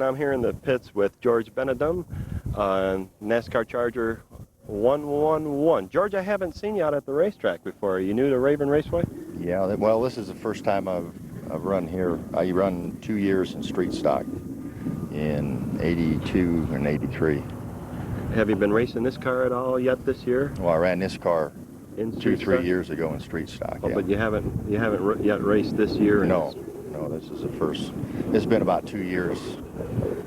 I'm here in the pits with George Bennett, NASCAR Charger 111. George, I haven't seen you out at the racetrack before. Are you new to Raven Raceway? Yeah, well, this is the first time I've run here. I run 2 years in street stock in 82 and 83. Have you been racing this car at all yet this year? Well, I ran this car in 3 years ago in street stock. Oh, yeah. But you haven't yet raced this year? No, this is the first. It's been about 2 years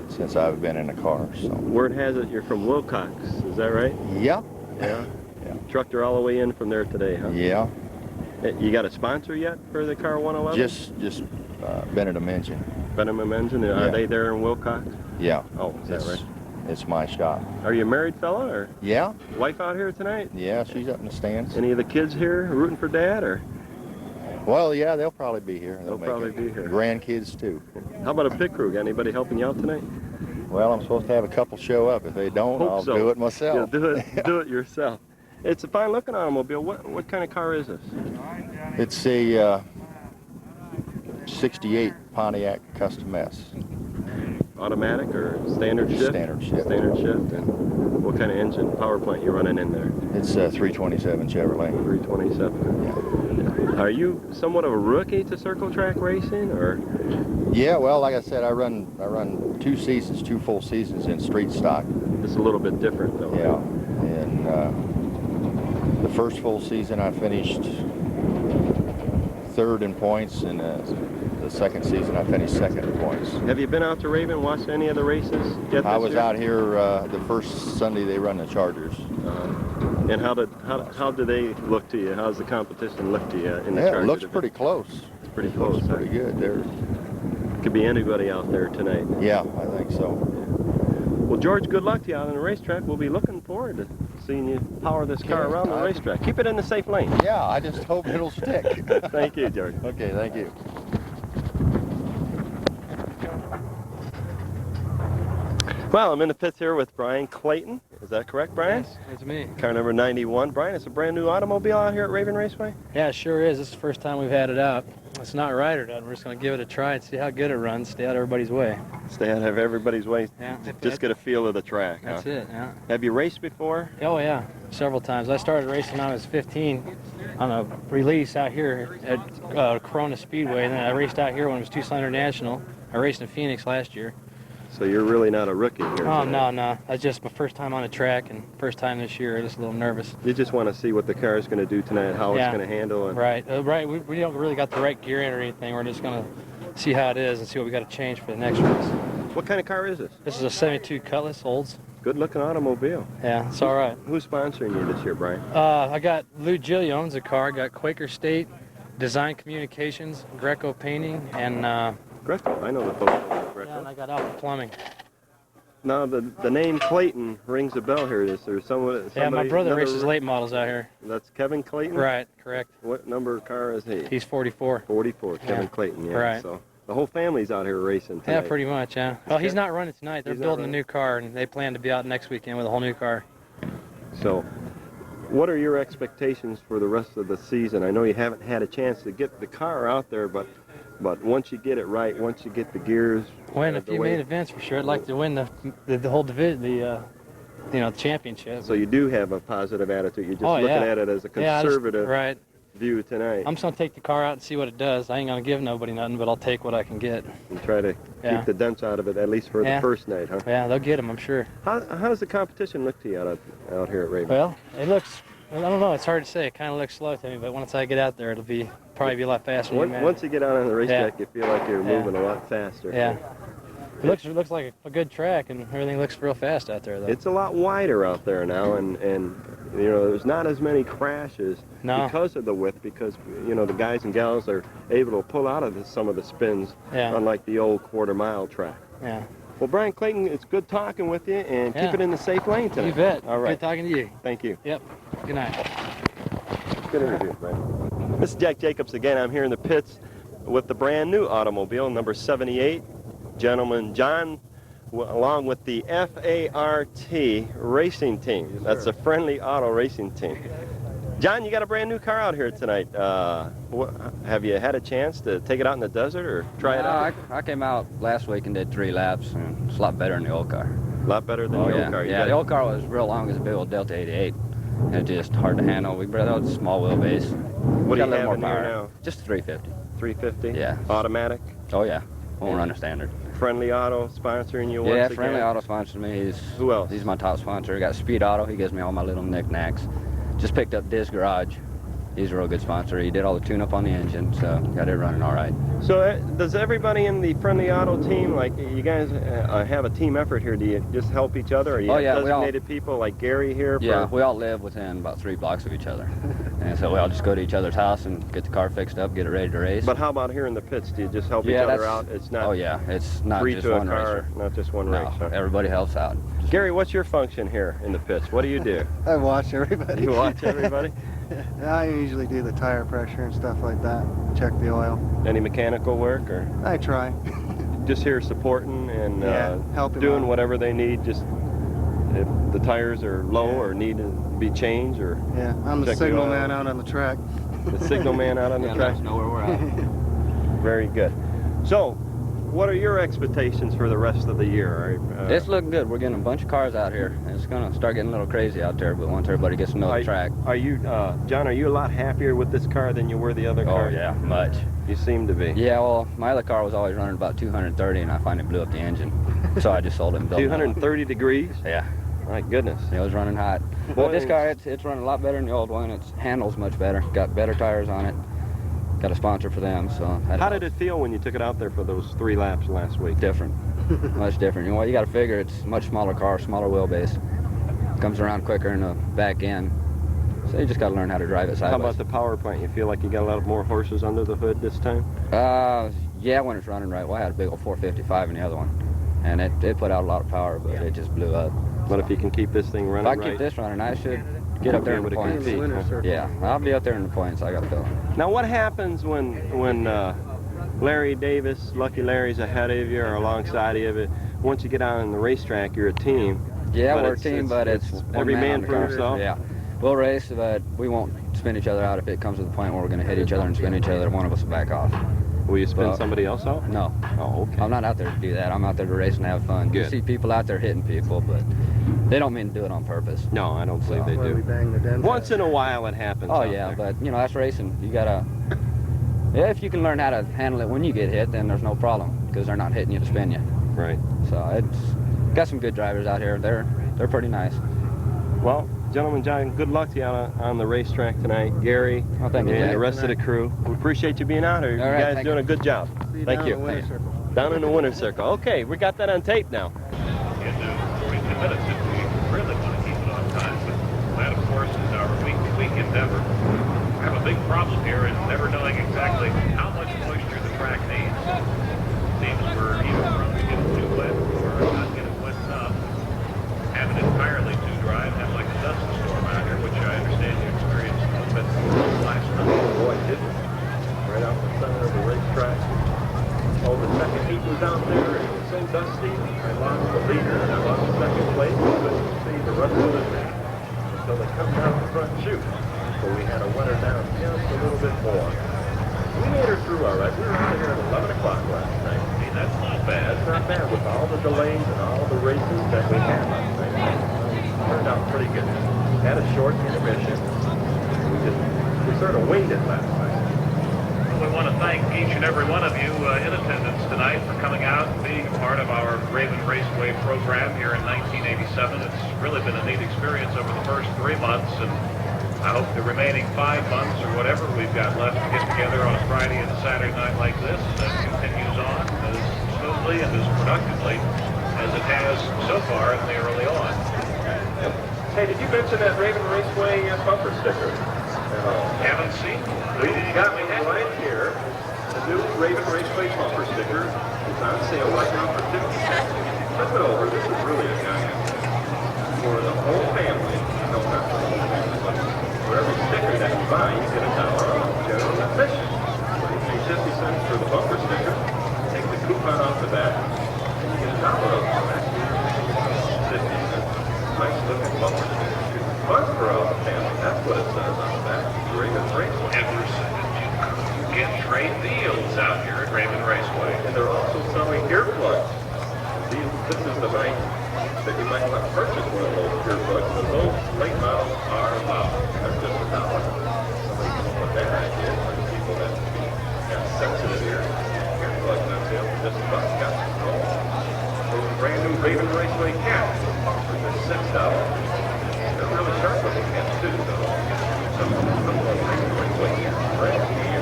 since I've been in a car. So word has it you're from Wilcox, is that right? Yeah. Yeah. Yeah. Trucked her all the way in from there today, huh? Yeah. You got a sponsor yet for the car 111? Just Bennett Engine. Bennett Engine. Are Yeah. they there in Wilcox? Yeah. Oh, is that right? It's my shop. Are you a married fella, or Yeah. wife out here tonight? Yeah, she's up in the stands. Any of the kids here rooting for Dad, or? Well, yeah, they'll probably be here. They'll probably be here. Grandkids too. How about a pit crew? Got anybody helping you out tonight? Well, I'm supposed to have a couple show up. If they don't, Hope I'll so. do it myself. Yeah, do it yourself. It's a fine looking automobile. What kind of car is this? It's a 68 Pontiac Custom S. Automatic or standard shift? Standard shift. Standard shift. And what kind of engine, power plant you running in there? It's a 327 Chevrolet. 327. Yeah. Are you somewhat of a rookie to circle track racing, or? Yeah, well, like I said, I run 2 seasons, 2 full seasons in street stock. It's a little bit different, though. Yeah, and the first full season I finished 3rd in points, and the second season I finished 2nd in points. Have you been out to Raven, watched any of the races yet I this was year? out here the first Sunday they run the Chargers. And how do they look to you? How's the competition look to you in the Yeah, Charger it looks division? pretty close. It's pretty close. Looks pretty good. Could be anybody out there tonight. Yeah, I think so. Well, George, good luck to you out on the racetrack. We'll be looking forward to seeing you power this car around the racetrack. Keep it in the safe lane. Yeah, I just hope it'll stick. Thank you, George. Okay, thank you. Well, I'm in the pits here with Brian Clayton. Is that correct, Brian? Yes, it's me. Car number 91. Brian, it's a brand new automobile out here at Raven Raceway? Yeah, it sure is. This is the first time we've had it out. It's not right or done. We're just going to give it a try and see how good it runs. Stay out of everybody's way. Stay out of everybody's way. Yeah. Just get a feel of the track. That's huh? it, yeah. Have you raced before? Oh, yeah, several times. I started racing when I was 15 on a release out here at Corona Speedway. And then I raced out here when it was Tucson International. I raced in Phoenix last year. So you're really not a rookie here. Oh, today. no. That's just my first time on a track and first time this year. I'm just a little nervous. You just want to see what the car is going to do tonight, how Yeah. it's going to handle. And Right. We don't really got the right gear in or anything. We're just going to see how it is and see what we got to change for the next race. what kind of car is this? This is a 72 Cutlass Olds. Good looking automobile. Yeah, it's all right. Who's sponsoring you this year, Brian? I got Lou Gill owns a car. I got Quaker State, Design Communications, Greco Painting, and Greco. I know the folks at Greco. yeah, and I got Alpha Plumbing. Now the name Clayton rings a bell here. Is there someone? Yeah, my brother another- races late models out here. That's Kevin Clayton. Right, correct. What number car is he? He's 44. 44. Kevin Yeah. Clayton. Yeah. Right. So the whole family's out here racing tonight. Yeah, pretty much, yeah. Well, he's not running tonight. They're He's not building a running? new car, and they plan to be out next weekend with a whole new car. So, what are your expectations for the rest of the season? I know you haven't had a chance to get the car out there, but once you get it right, once you get the gears, Win a the few way- main events for sure. I'd like to win the whole division, the championship. So you do have a positive attitude. You're just Oh, looking yeah. at it as a Yeah, I just- conservative right. view tonight. I'm just gonna take the car out and see what it does. I ain't gonna give nobody nothing, but I'll take what I can get. And try to Yeah. keep the dents out of it, at least for Yeah. the first night, huh? Yeah, they'll get them, I'm sure. How does the competition look to you out here at Raven? Well, it looks, I don't know, it's hard to say. It kind of looks slow to me, but once I get out there, it'll probably be a lot faster than you imagine. Once you get out on the racetrack, you feel like you're Yeah. moving a lot faster. Yeah. It looks like a good track, and everything looks real fast out there, though. It's a lot wider out there now, and you know, there's not as many crashes because of the width, because you know the guys and gals are able to pull out of some of the spins, unlike the old quarter-mile track. Yeah. Well, Brian Clayton, it's good talking with you, and keep it in the safe lane tonight. You bet. All right. Good talking to you. Thank you. Yep. Good night. Good interview, Brian. This is Jack Jacobs again. I'm here in the pits with the brand new automobile, number 78. Gentleman John, along with the FART racing team. That's a friendly auto racing team. John, you got a brand new car out here tonight. Have you had a chance to take it out in the desert or try it out? I came out last week and did 3 laps, and it's a lot better than the old car. A lot better than the old car. Yeah, the old car was real long as a big old Delta 88. And it's just hard to handle. We brought out a small wheelbase. What do you have in here now? Just 350. 350? Yeah. Automatic? Oh, yeah. Won't run a standard. Friendly Auto sponsoring you once again? Yeah, Friendly Auto sponsored me. Who else? He's my top sponsor. I got Speed Auto. He gives me all my little knickknacks. Just picked up Diz Garage. He's a real good sponsor. He did all the tune-up on the engine, so got it running all right. So does everybody in the Friendly Auto team, like you guys have a team effort here? Do you just help each other? Or do you have designated people like Gary here? Yeah, we all live within about 3 blocks of each other. And so we all just go to each other's house and get the car fixed up, get it ready to race. But how about here in the pits? Do you just help each other out? It's not. Oh yeah, it's not free just to one a car, racer. not just one No, race. Huh? everybody helps out. Gary, what's your function here in the pits? What do you do? I watch everybody. You watch everybody? I usually do the tire pressure and stuff like that. Check the oil. Any mechanical work or? I try. Just here supporting and helping doing out. whatever they need. Just if the tires are low or need to be changed or. Yeah, I'm the signal man out on the track. The signal man out on the track. Know where we're at. Very good. So, what are your expectations for the rest of the year? It's looking good. We're getting a bunch of cars out here. It's going to start getting a little crazy out there, but once everybody gets to know the track. Are you, John, are you a lot happier with this car than you were the other car? Oh, yeah, much. You seem to be. Yeah, well, my other car was always running about 230, and I finally blew up the engine. So I just sold it and built 230 degrees? Yeah. My goodness. It was running hot. But this car, it's running a lot better than the old one. It handles much better. Got better tires on it. Got a sponsor for them, so. How did it feel when you took it out there for those 3 laps last week? Different. Much different. You know what? You got to figure it's a much smaller car, smaller wheelbase. Comes around quicker in the back end. So you just got to learn how to drive it sideways. How about the power plant? You feel like you got a lot more horses under the hood this time? Yeah, when it's running right. Well, I had a big old 455 in the other one, and it put out a lot of power, but it just blew up. But if you can keep this thing running If I keep this running, I should get up there in the points. Yeah, I'll be up there in the points. I got to go. Now, what happens when Larry Davis, Lucky Larry's ahead of you or alongside of you? Once you get out on the racetrack, you're a team. Yeah, we're a team, but it's every man for himself. Yeah, we'll race, but we won't spin each other out if it comes to the point where we're going to hit each other and spin each other. One of us will back off. Will you spin somebody else out? No. Oh, okay. I'm not out there to do that. I'm out there to race and have fun. Good. You see people out there hitting people, but they don't mean to do it on purpose. No, I don't believe they do. We bang the dents. Once in a while it happens. Oh yeah, but you know, that's racing. You gotta. Yeah, if you can learn how to handle it when you get hit, then there's no problem because they're not hitting you to spin you. Right. So it's got some good drivers out here. They're pretty nice. Well, gentlemen, John, good luck to you on the racetrack tonight. Gary thank you, and Jack. the rest of the crew. We appreciate you being out here. All right, you guys doing a good job. Thank you. Down in the winner's circle. Okay, we got that on tape now. In 42 minutes if we really want to keep it on time. But that, of course, is our week-to-week endeavor. We have a big problem here in never knowing exactly how much moisture the track needs. Seems we're either from getting too wet or not getting wet enough. Having entirely too dry and have like a dust storm out here, which I understand you experienced a little bit last night. Boy, did we. Right out the center of the racetrack. Oh, the second heat was out there. It was so dusty. I lost the leader and I lost second place. I couldn't see the rest of the thing until they come down the front chute. So we had to wet her down just a little bit more. We made her through all right. We were out of here at 11 o'clock last night. See, that's not bad. That's not bad with all the delays and all the races that we had last night. It turned out pretty good. Had a short intermission. We sort of winged it last night. We want to thank each and every one of you in attendance tonight for coming out and being a part of our Raven Raceway program here in 1987. It's really been a neat experience over the first 3 months, and I hope the remaining 5 months or whatever we've got left to get together on a Friday and a Saturday night like this continues on as smoothly and as productively as it has so far in the early on. Hey, did you mention that Raven Raceway bumper sticker? Haven't seen We got me right here. The new Raven Raceway bumper sticker is on sale right now for 50 cents. Flip it over. This is really a guy for the whole family. No, not for the whole family, but for every sticker that you buy, you get $1 off. General admission. So you pay 50 cents for the bumper sticker. Take the coupon off the back, and you get $1 off. That's 50 cents. Nice looking bumper sticker. Fun for all the family. That's what it says on the back. this is the night that you might want to purchase one of those earplugs, but those late models are allowed. They're just $1. Somebody come up with that idea for the people that have sensitive earplugs on sale for just $1. Got Nole. Those brand new Raven Raceway caps for just $6. They're really sharp looking caps too, though. Some of them Raven Raceway caps, brand new.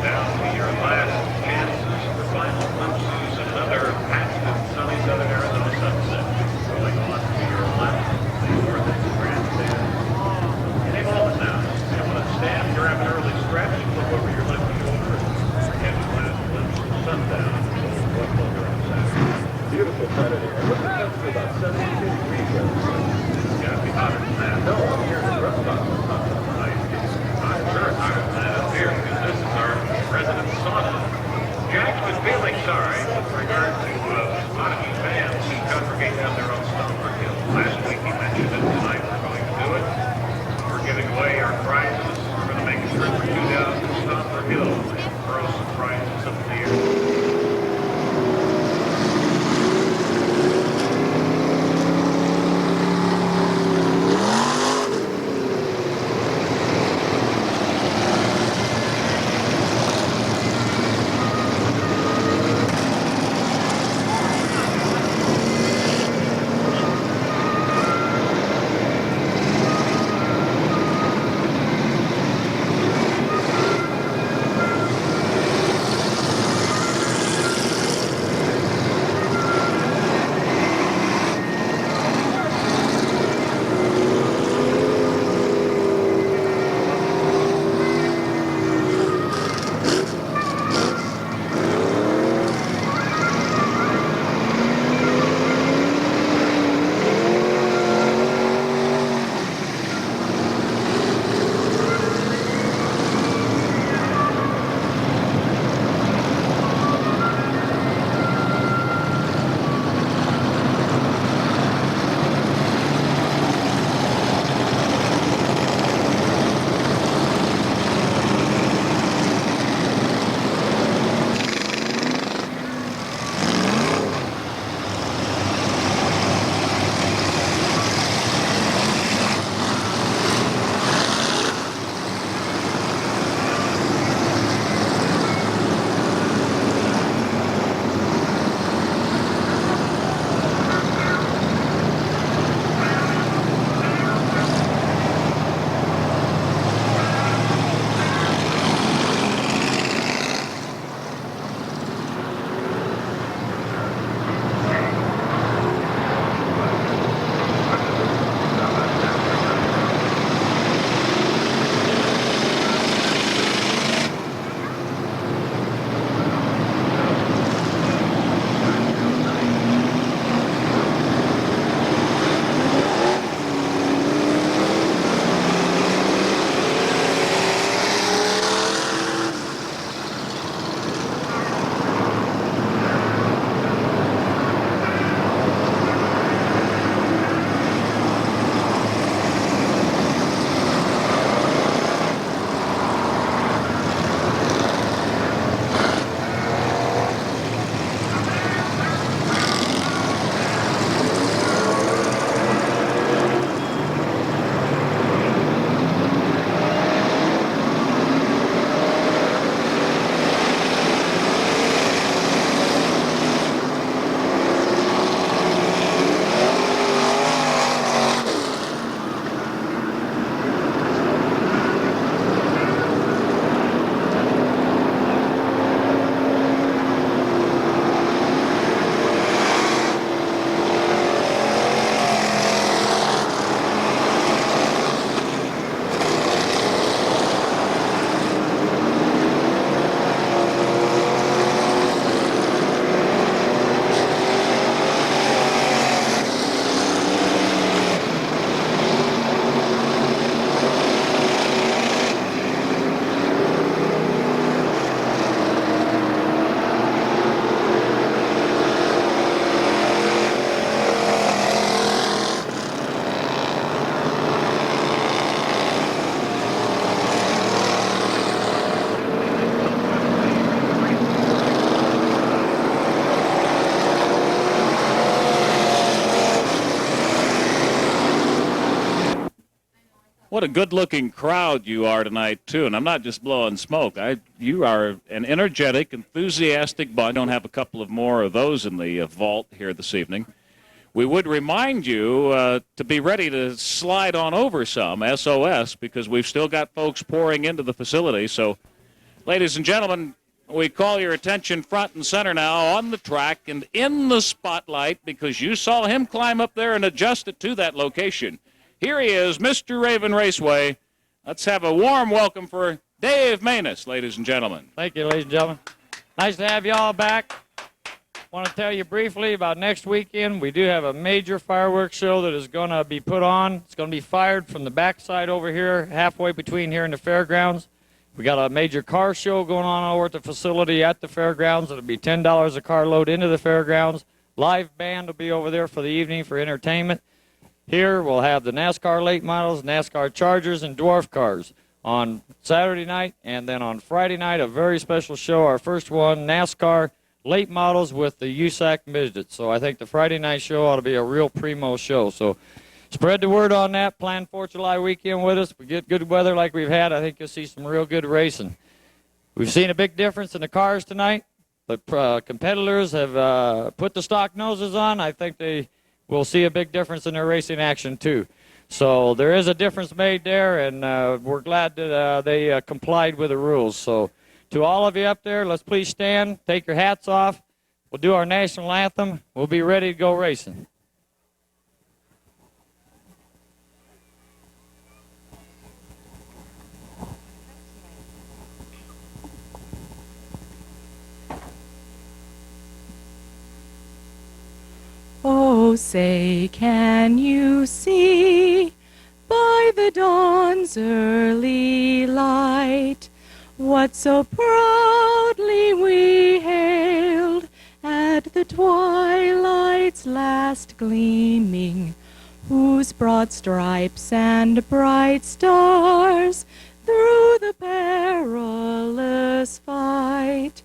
Down to your last chances for final glimpses of another patented sunny southern Arizona sunset. Going on to your left, the northern grandstand. Any moment now, you want to stand, grab an early stretch, look over your left shoulder, and get your last glimpse of sundown. Beautiful side of the air. Look, it comes to about 72 degrees. It's got to be hotter than that. No, I'm here in the rough spot. I'm sure it's hotter than that up here, because this is our resident sauna. Jack's been feeling sorry with regard to a lot of you fans who congregate down there on Stomper Hill. Last week he mentioned it. Tonight we're going to do it. We're giving away our prizes. We're going to make a trip for 2,000 Stomper Hill and throw some prizes up in the air. What a good-looking crowd you are tonight, too. And I'm not just blowing smoke. You are an energetic, enthusiastic bunch. I don't have a couple of more of those in the vault here this evening. We would remind you to be ready to slide on over some, SOS, because we've still got folks pouring into the facility. So, ladies and gentlemen, we call your attention front and center now on the track and in the spotlight, because you saw him climb up there and adjust it to that location. Here he is, Mr. Raven Raceway. Let's have a warm welcome for Dave Maness, ladies and gentlemen. Thank you, ladies and gentlemen. Nice to have you all back. Want to tell you briefly about next weekend. We do have a major fireworks show that is going to be put on. It's going to be fired from the backside over here, halfway between here and the fairgrounds. We got a major car show going on over at the facility at the fairgrounds. It'll be $10 a car load into the fairgrounds. Live band will be over there for the evening for entertainment. Here we'll have the NASCAR late models, NASCAR Chargers, and dwarf cars on Saturday night. And then on Friday night, a very special show, our first one, NASCAR late models with the USAC midgets. So I think the Friday night show ought to be a real primo show. So spread the word on that. Plan 4th of July weekend with us. We get good weather like we've had. I think you'll see some real good racing. We've seen a big difference in the cars tonight. The competitors have put the stock noses on. I think we'll see a big difference in their racing action, too. So there is a difference made there, and we're glad that they complied with the rules. So to all of you up there, let's please stand, take your hats off. We'll do our national anthem. We'll be ready to go racing. Oh, say, can you see by the dawn's early light what so proudly we hailed at the twilight's last gleaming, whose broad stripes and bright stars through the perilous fight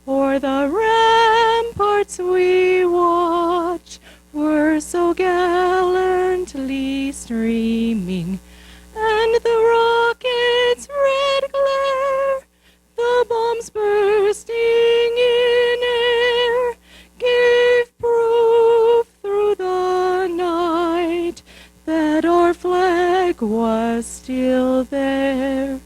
o'er the ramparts we watch were so gallantly streaming, and the rocket's red glare, the bombs bursting in air, gave proof through the night that our flag was still there.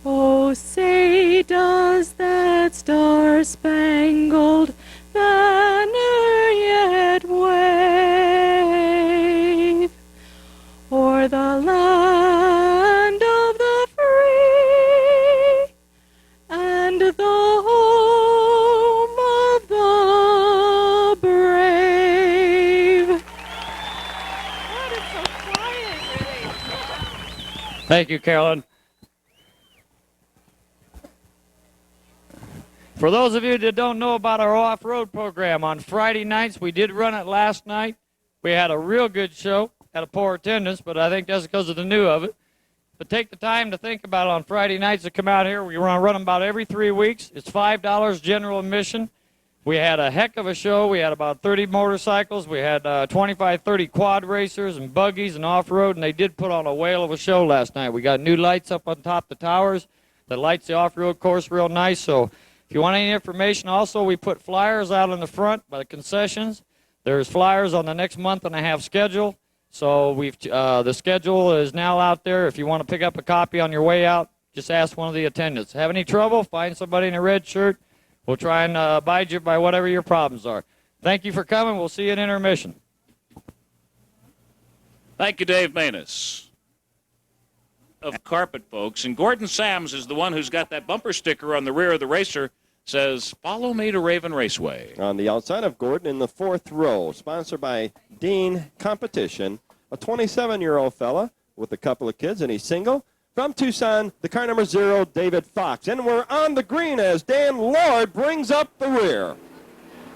Oh, say, does that star-spangled banner yet wave o'er the land of the free and the home of the brave? God, it's so quiet, really. Thank you, Carolyn. For those of you that don't know about our off-road program, on Friday nights, we did run it last night. We had a real good show, had a poor attendance, but I think that's because of the new of it. But take the time to think about it on Friday nights to come out here. We run them about every 3 weeks. It's $5 general admission. We had a heck of a show. We had about 30 motorcycles. We had 25, 30 quad racers and buggies and off-road, and they did put on a whale of a show last night. We got new lights up on top of the towers that lights the off-road course real nice. So if you want any information, also, we put flyers out in the front by the concessions. There's flyers on the next month and a half schedule. So the schedule is now out there. If you want to pick up a copy on your way out, just ask one of the attendants. Have any trouble? Find somebody in a red shirt. We'll try and abide you by whatever your problems are. Thank you for coming. We'll see you at intermission. Thank you, Dave Maness of Carpet, folks. And Gordon Sams is the one who's got that bumper sticker on the rear of the racer. Says, follow me to Raven Raceway. On the outside of Gordon in the 4th row, sponsored by Dean Competition, a 27-year-old fella with a couple of kids, and he's single. From Tucson, the car number 0, David Fox. And we're on the green as Dan Lord brings up the rear.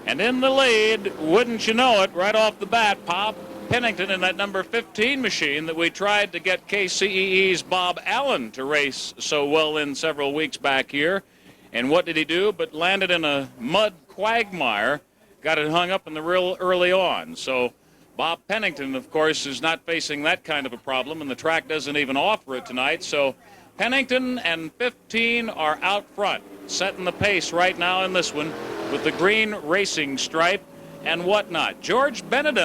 And in the lead, wouldn't you know it, right off the bat, Pop Pennington in that number 15 machine that we tried to get KCEE's Bob Allen to race so well in several weeks back here. And what did he do but landed in a mud quagmire, got it hung up in the real early on. So Bob Pennington, of course, is not facing that kind of a problem, and the track doesn't even offer it tonight. So Pennington and 15 are out front, setting the pace right now in this one with the green racing stripe and whatnot. George Bennett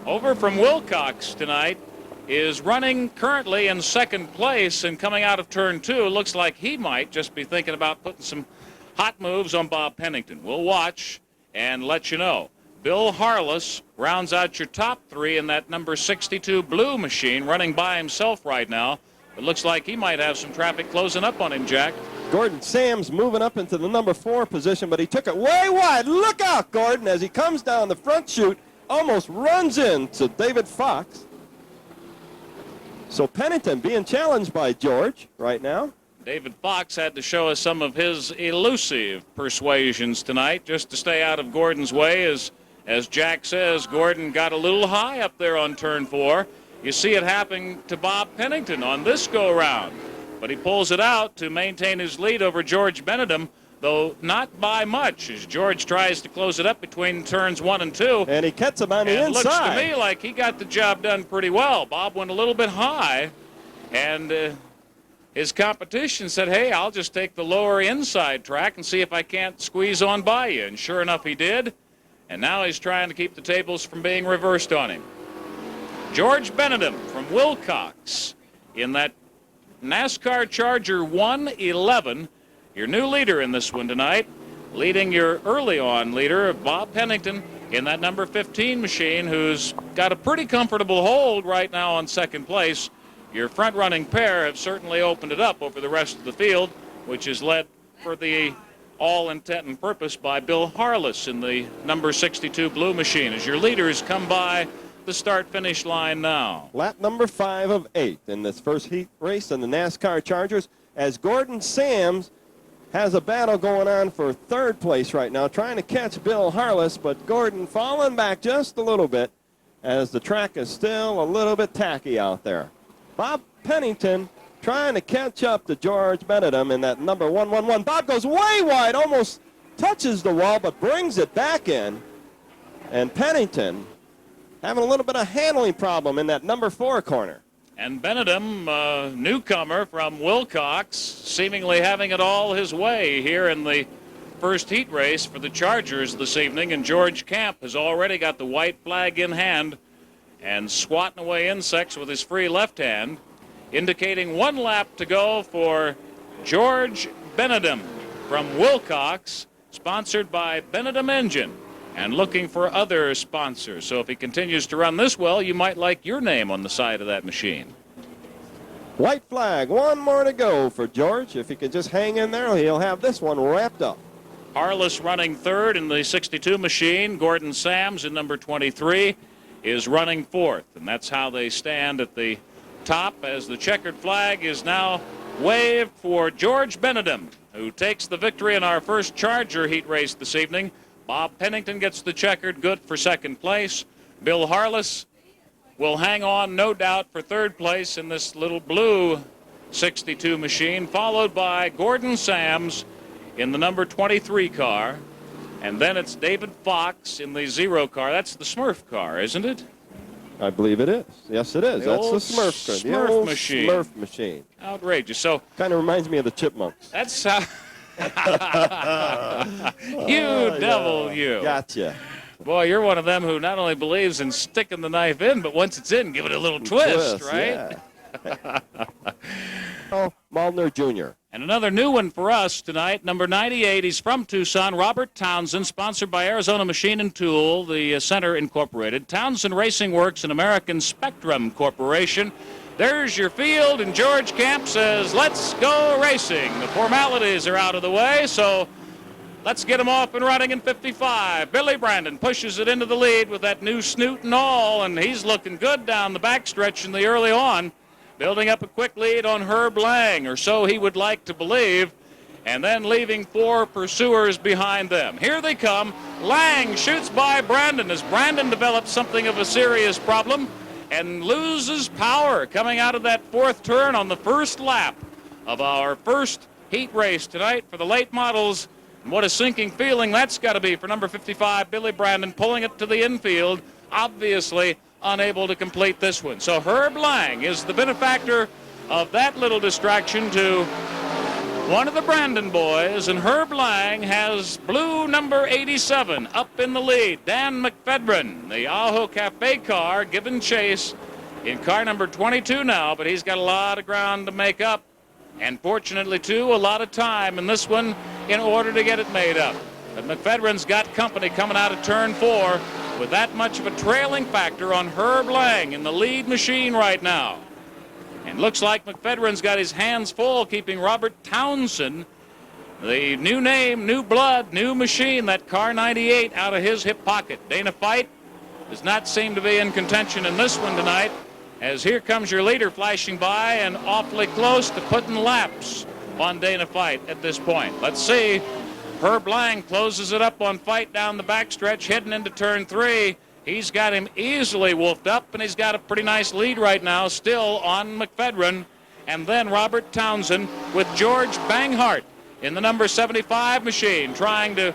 over from Wilcox tonight is running currently in second place, and coming out of turn 2, looks like he might just be thinking about putting some hot moves on Bob Pennington. We'll watch and let you know. Bill Harless rounds out your top 3 in that number 62 blue machine, running by himself right now. It looks like he might have some traffic closing up on him, Jack. Gordon Sams moving up into the number 4 position, but he took it way wide. Look out, Gordon, as he comes down the front chute, almost runs into David Fox. So Pennington being challenged by George right now. David Fox had to show us some of his elusive persuasions tonight just to stay out of Gordon's way. As Jack says, Gordon got a little high up there on turn 4. You see it happening to Bob Pennington on this go-around. But he pulls it out to maintain his lead over George Bennett, though not by much, as George tries to close it up between turns 1 and 2. And he gets him on the inside. It looks to me like he got the job done pretty well. Bob went a little bit high, and his competition said, hey, I'll just take the lower inside track and see if I can't squeeze on by you. And sure enough, he did. And now he's trying to keep the tables from being reversed on him. George Bennett from Wilcox in that NASCAR Charger 111, your new leader in this one tonight, leading your early on leader, Bob Pennington, in that number 15 machine, who's got a pretty comfortable hold right now on second place. Your front-running pair have certainly opened it up over the rest of the field, which is led for the all intent and purpose by Bill Harless in the number 62 blue machine, as your leaders come by the start-finish line now. Lap number 5 of 8 in this first heat race in the NASCAR Chargers, as Gordon Sams has a battle going on for third place right now, trying to catch Bill Harless, but Gordon falling back just a little bit as the track is still a little bit tacky out there. Bob Pennington trying to catch up to George Bennett in that number 111. Bob goes way wide, almost touches the wall, but brings it back in. And Pennington having a little bit of handling problem in that number 4 corner. And Bennett, newcomer from Wilcox, seemingly having it all his way here in the first heat race for the Chargers this evening. And George Camp has already got the white flag in hand and swatting away insects with his free left hand, indicating 1 lap to go for George Bennett from Wilcox, sponsored by Bennett Engine, and looking for other sponsors. So if he continues to run this well, you might like your name on the side of that machine. White flag, 1 more to go for George. If he can just hang in there, he'll have this one wrapped up. Harless running third in the 62 machine. Gordon Sams in number 23 is running fourth. And that's how they stand at the top, as the checkered flag is now waved for George Bennett, who takes the victory in our first Charger heat race this evening. Bob Pennington gets the checkered good for second place. Bill Harless will hang on, no doubt, for third place in this little blue 62 machine, followed by Gordon Sams in the number 23 car. And then it's David Fox in the 0 car. That's the Smurf car, isn't it? I believe it is. Yes, it is. That's the Smurf car. Smurf the old machine. Smurf machine. Outrageous. So kind of reminds me of the Chipmunks. That's how. You devil, you. Gotcha. Boy, you're one of them who not only believes in sticking the knife in, but once it's in, give it a little twist, right? Yeah. Oh, Maldner Jr. And another new one for us tonight, number 98. He's from Tucson, Robert Townsend, sponsored by Arizona Machine and Tool, the Center Incorporated, Townsend Racing Works, and American Spectrum Corporation. There's your field, and George Camp says, let's go racing. The formalities are out of the way, so let's get him off and running in 55. Billy Brandon pushes it into the lead with that new snoot and all, and he's looking good down the backstretch in the early on, building up a quick lead on Herb Lang, or so he would like to believe, and then leaving 4 pursuers behind them. Here they come. Lang shoots by Brandon as Brandon develops something of a serious problem and loses power coming out of that 4th turn on the first lap of our first heat race tonight for the late models. And what a sinking feeling that's got to be for number 55, Billy Brandon, pulling it to the infield. Obviously, unable to complete this one. So Herb Lang is the benefactor of that little distraction to one of the Brandon boys, and Herb Lang has blue number 87 up in the lead. Dan McFedron, the Ajo Cafe car, giving chase in car number 22 now, but he's got a lot of ground to make up, and fortunately, too, a lot of time in this one in order to get it made up. But McFedron's got company coming out of turn 4 with that much of a trailing factor on Herb Lang in the lead machine right now. And looks like McFedron's got his hands full keeping Robert Townsend, the new name, new blood, new machine, that car 98, out of his hip pocket. Dana Fight does not seem to be in contention in this one tonight, as here comes your leader flashing by and awfully close to putting laps on Dana Fight at this point. Let's see. Herb Lang closes it up on Fight down the backstretch, heading into turn 3. He's got him easily wolfed up, and he's got a pretty nice lead right now, still on McFedron. And then Robert Townsend with George Banghart in the number 75 machine, trying to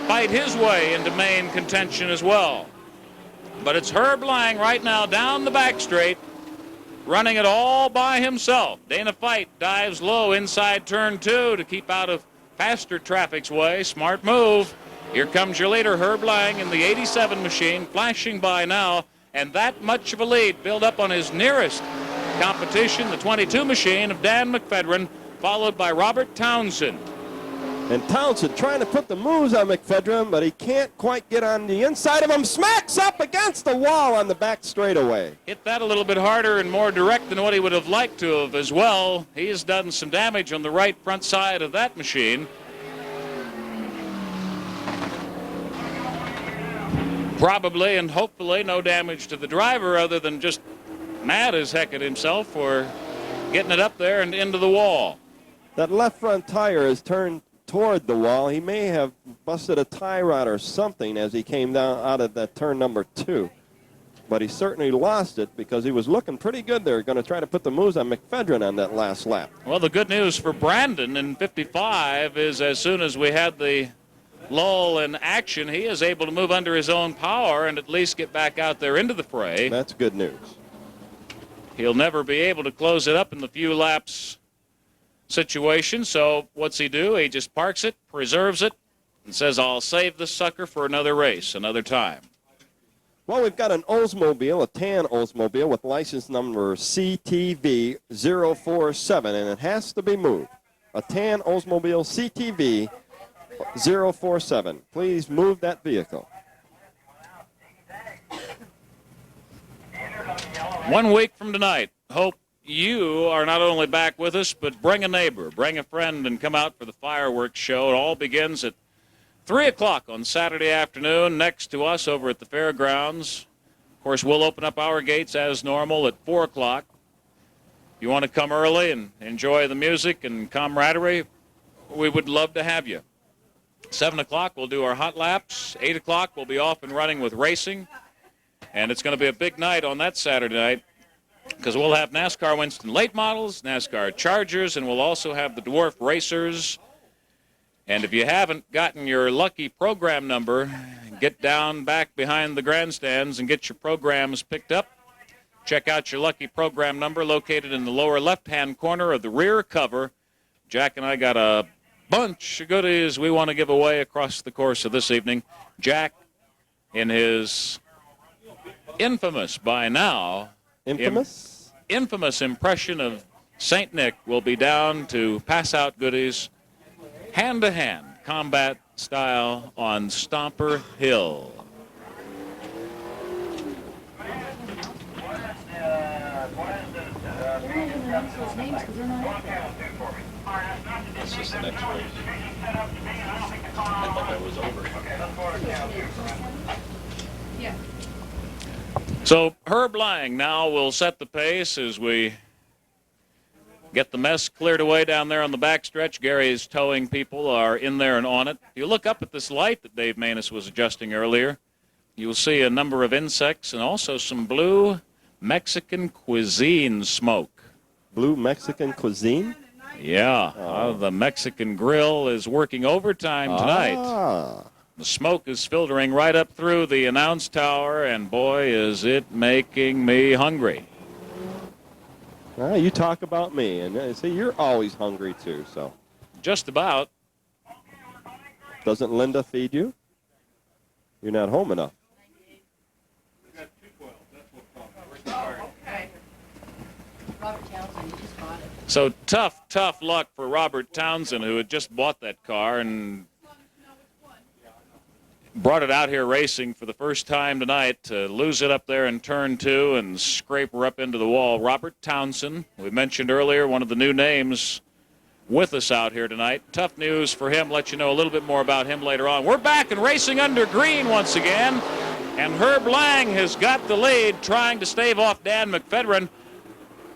fight his way into main contention as well. But it's Herb Lang right now down the back straight, running it all by himself. Dana Fight dives low inside turn 2 to keep out of faster traffic's way. Smart move. Here comes your leader, Herb Lang, in the 87 machine, flashing by now, and that much of a lead built up on his nearest competition, the 22 machine of Dan McFedron, followed by Robert Townsend. And Townsend trying to put the moves on McFedron, but he can't quite get on the inside of him. Smacks up against the wall on the back straightaway. Hit that a little bit harder and more direct than what he would have liked to have as well. He has done some damage on the right front side of that machine. Probably and hopefully no damage to the driver, other than just mad as heck at himself for getting it up there and into the wall. That left front tire is turned toward the wall. He may have busted a tie rod or something as he came down out of that turn number 2. But he certainly lost it because he was looking pretty good there, going to try to put the moves on McFedron on that last lap. Well, the good news for Brandon in 55 is as soon as we had the lull in action, he is able to move under his own power and at least get back out there into the fray. That's good news. He'll never be able to close it up in the few laps situation, so what's he do? He just parks it, preserves it, and says, I'll save this sucker for another race, another time. Well, we've got an Oldsmobile, a tan Oldsmobile with license number CTV 047, and it has to be moved. A tan Oldsmobile CTV 047. Please move that vehicle. 1 week from tonight, hope you are not only back with us, but bring a neighbor, bring a friend, and come out for the fireworks show. It all begins at 3 o'clock on Saturday afternoon next to us over at the fairgrounds. Of course, we'll open up our gates as normal at 4 o'clock. If you want to come early and enjoy the music and camaraderie, we would love to have you. 7 o'clock, we'll do our hot laps. 8 o'clock, we'll be off and running with racing. And it's going to be a big night on that Saturday night because we'll have NASCAR Winston late models, NASCAR Chargers, and we'll also have the Dwarf Racers. And if you haven't gotten your lucky program number, get down back behind the grandstands and get your programs picked up. Check out your lucky program number located in the lower left-hand corner of the rear cover. Jack and I got a bunch of goodies we want to give away across the course of this evening. Jack, in his infamous by now, infamous impression of St. Nick, will be down to pass out goodies hand-to-hand, combat style on Stomper Hill. This is the next race. I thought that was over. Yeah. So Herb Lang now will set the pace as we get the mess cleared away down there on the backstretch. Gary's towing people are in there and on it. You look up at this light that Dave Maness was adjusting earlier, you'll see a number of insects and also some blue Mexican cuisine smoke. Blue Mexican cuisine? Yeah, the Mexican grill is working overtime tonight. The smoke is filtering right up through the announce tower, and boy, is it making me hungry. Well, you talk about me, and see, you're always hungry too, so. Just about. Doesn't Linda feed you? You're not home enough. So tough luck for Robert Townsend, who had just bought that car and brought it out here racing for the first time tonight, to lose it up there in turn 2 and scrape her up into the wall. Robert Townsend, we mentioned earlier, one of the new names with us out here tonight. Tough news for him. Let you know a little bit more about him later on. We're back and racing under green once again, and Herb Lang has got the lead, trying to stave off Dan McFedron.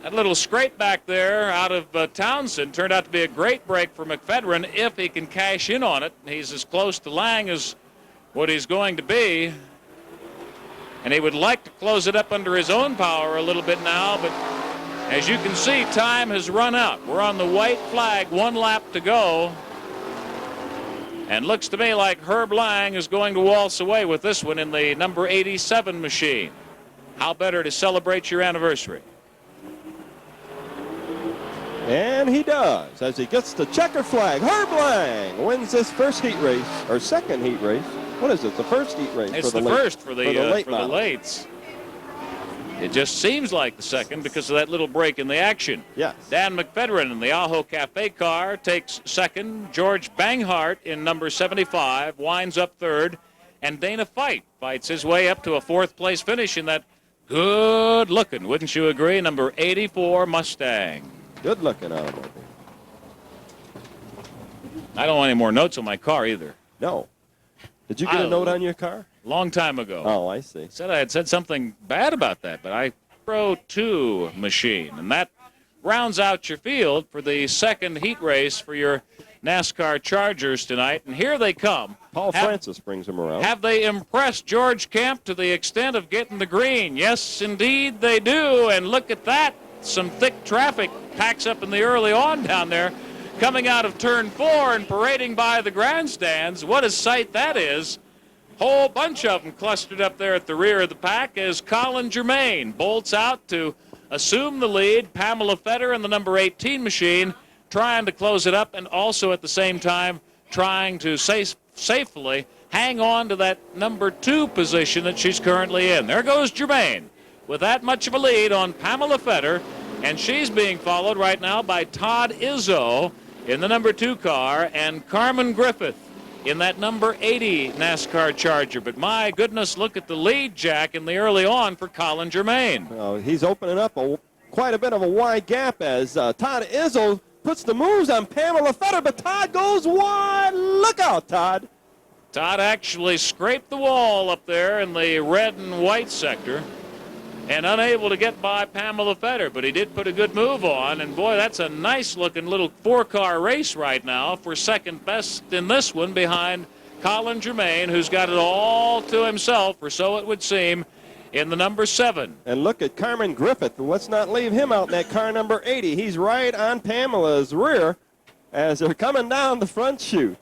That little scrape back there out of Townsend turned out to be a great break for McFedron if he can cash in on it. He's as close to Lang as what he's going to be, and he would like to close it up under his own power a little bit now, but as you can see, time has run out. We're on the white flag, 1 lap to go, and looks to me like Herb Lang is going to waltz away with this one in the number 87 machine. How better to celebrate your anniversary? And he does, as he gets the checker flag. Herb Lang wins this first heat race, or second heat race. What is it, the first heat race? It's the first for the Lates. It just seems like the second because of that little break in the action. Yes. Dan McFedron in the Ajo Cafe car takes second. George Banghart in number 75 winds up third. And Dana Fight fights his way up to a 4th place finish in that good-looking, wouldn't you agree, number 84 Mustang. Good-looking automobile. I don't want any more notes on my car either. No. Did you get a note on your car? Long time ago. Oh, I see. Said I had said something bad about that, but I Pro 2 machine. And that rounds out your field for the second heat race for your NASCAR Chargers tonight. And here they come. Paul Francis brings them around. Have they impressed George Camp to the extent of getting the green? Yes, indeed they do. And look at that. Some thick traffic packs up in the early on down there, coming out of turn 4 and parading by the grandstands. What a sight that is. Whole bunch of them clustered up there at the rear of the pack as Colin Germain bolts out to assume the lead. Pamela Fetter in the number 18 machine trying to close it up, and also at the same time trying to safely hang on to that number 2 position that she's currently in. There goes Germain with that much of a lead on Pamela Fetter, and she's being followed right now by Todd Izzo in the number 2 car and Carmen Griffith in that number 80 NASCAR Charger. But my goodness, look at the lead, Jack, in the early on for Colin Germain. Oh, he's opening up quite a bit of a wide gap as Todd Izzo puts the moves on Pamela Fetter, but Todd goes wide. Look out, Todd. Todd actually scraped the wall up there in the red and white sector and unable to get by Pamela Fetter, but he did put a good move on, and boy, that's a nice-looking little 4-car race right now for second best in this one behind Colin Germain, who's got it all to himself, or so it would seem, in the number 7. And look at Carmen Griffith. Let's not leave him out in that car number 80. He's right on Pamela's rear as they're coming down the front chute.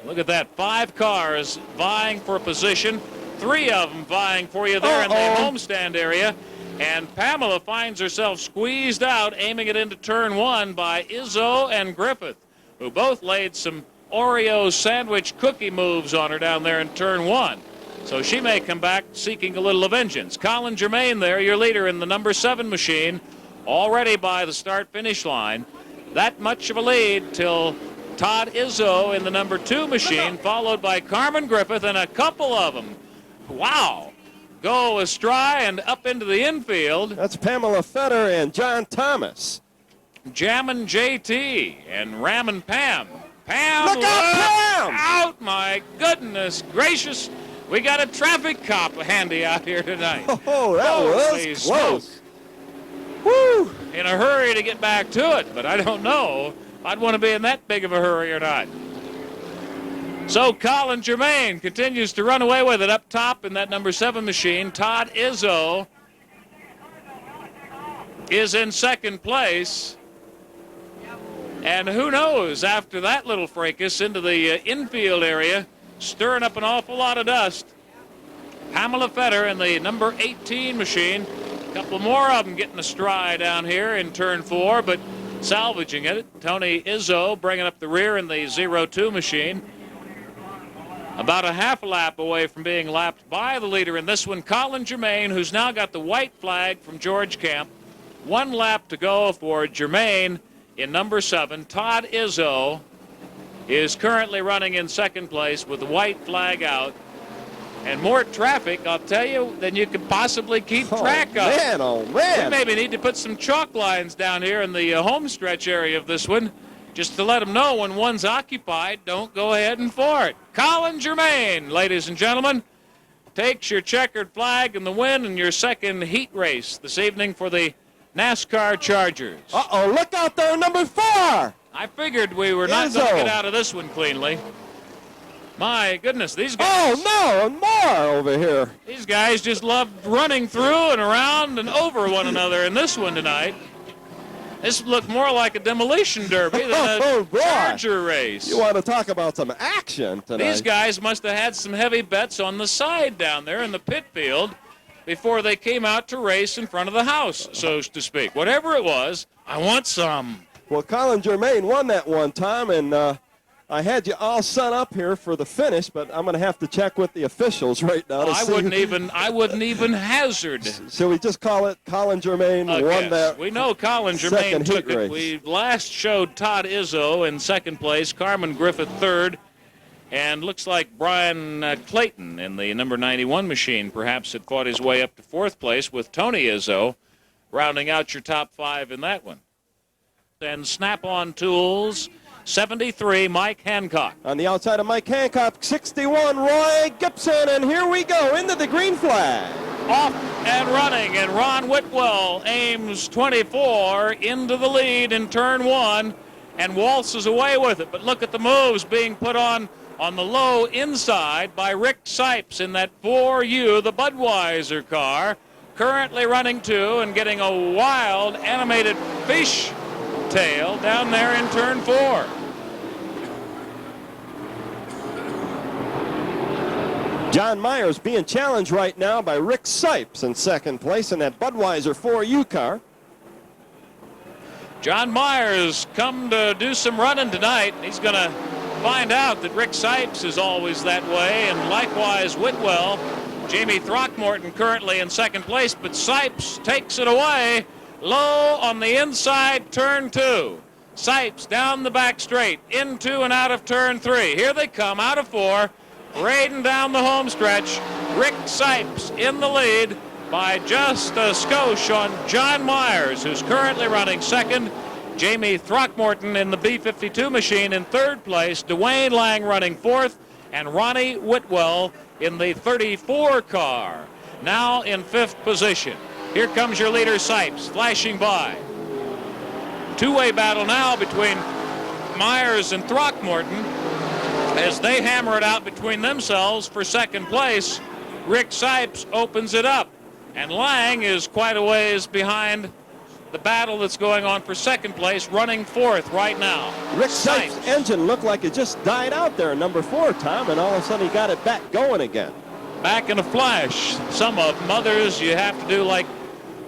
Look at that, 5 cars vying for a position, 3 of them vying for you there in the homestand area. And Pamela finds herself squeezed out, aiming it into turn 1 by Izzo and Griffith, who both laid some Oreo sandwich cookie moves on her down there in turn 1. So she may come back seeking a little vengeance. Colin Germain there, your leader in the number 7 machine, already by the start-finish line. That much of a lead till Todd Izzo in the number 2 machine, followed by Carmen Griffith and a couple of them. Wow. Go astray and up into the infield. That's Pamela Fetter and John Thomas. Jammin' JT and Rammin' Pam. Pam, look out, Pam! Out, my goodness gracious. We got a traffic cop handy out here tonight. Oh, that was close. Woo! In a hurry to get back to it, but I don't know if I'd want to be in that big of a hurry or not. So Colin Germain continues to run away with it up top in that number 7 machine. Todd Izzo is in second place. And who knows, after that little fracas into the infield area, stirring up an awful lot of dust. Pamela Fetter in the number 18 machine. A couple more of them getting a stride down here in turn 4, but salvaging it. Tony Izzo bringing up the rear in the 02 machine. About a half a lap away from being lapped by the leader in this one, Colin Germain, who's now got the white flag from George Camp. 1 lap to go for Germain in number 7. Todd Izzo is currently running in second place with the white flag out. And more traffic, I'll tell you, than you could possibly keep track of. Oh, man. We maybe need to put some chalk lines down here in the home stretch area of this one, just to let them know when one's occupied, don't go ahead and for it. Colin Germain, ladies and gentlemen, takes your checkered flag in the win in your second heat race this evening for the NASCAR Chargers. Uh-oh, look out there, number 4. I figured we were not going to get out of this one cleanly. My goodness, these guys. Oh, no, and more over here. These guys just love running through and around and over one another in this one tonight. This looked more like a demolition derby than a Charger race. You want to talk about some action tonight. These guys must have had some heavy bets on the side down there in the pit field before they came out to race in front of the house, so to speak. Whatever it was, I want some. Well, Colin Germain won that one time, and I had you all set up here for the finish, but I'm going to have to check with the officials right now. I wouldn't even hazard. Shall we just call it Colin Germain won that? We know Colin Germain took it. We last showed Todd Izzo in second place, Carmen Griffith third, and looks like Brian Clayton in the number 91 machine perhaps had fought his way up to fourth place, with Tony Izzo rounding out your top 5 in that one. And Snap-on Tools, 73, Mike Hancock. On the outside of Mike Hancock, 61, Roy Gibson, and here we go into the green flag. Off and running, and Ron Whitwell aims 24 into the lead in turn 1 and waltzes away with it. But look at the moves being put on the low inside by Rick Sipes in that 4U, the Budweiser car, currently running 2 and getting a wild animated fish tail down there in turn 4. John Myers being challenged right now by Rick Sipes in second place in that Budweiser 4U car. John Myers come to do some running tonight. He's going to find out that Rick Sipes is always that way, and likewise Whitwell. Jamie Throckmorton currently in second place, but Sipes takes it away. Low on the inside, turn 2. Sipes down the back straight, into and out of turn 3. Here they come, out of 4, raiding down the home stretch. Rick Sipes in the lead by just a skosh on John Myers, who's currently running second. Jamie Throckmorton in the B-52 machine in third place. Dwayne Lang running fourth, and Ronnie Whitwell in the 34 car, now in fifth position. Here comes your leader, Sipes, flashing by. Two-way battle now between Myers and Throckmorton as they hammer it out between themselves for second place. Rick Sipes opens it up, and Lang is quite a ways behind the battle that's going on for second place, running fourth right now. Rick Sipes' engine looked like it just died out there in number 4, Tom, and all of a sudden he got it back going again. Back in a flash. Some of them, others you have to do like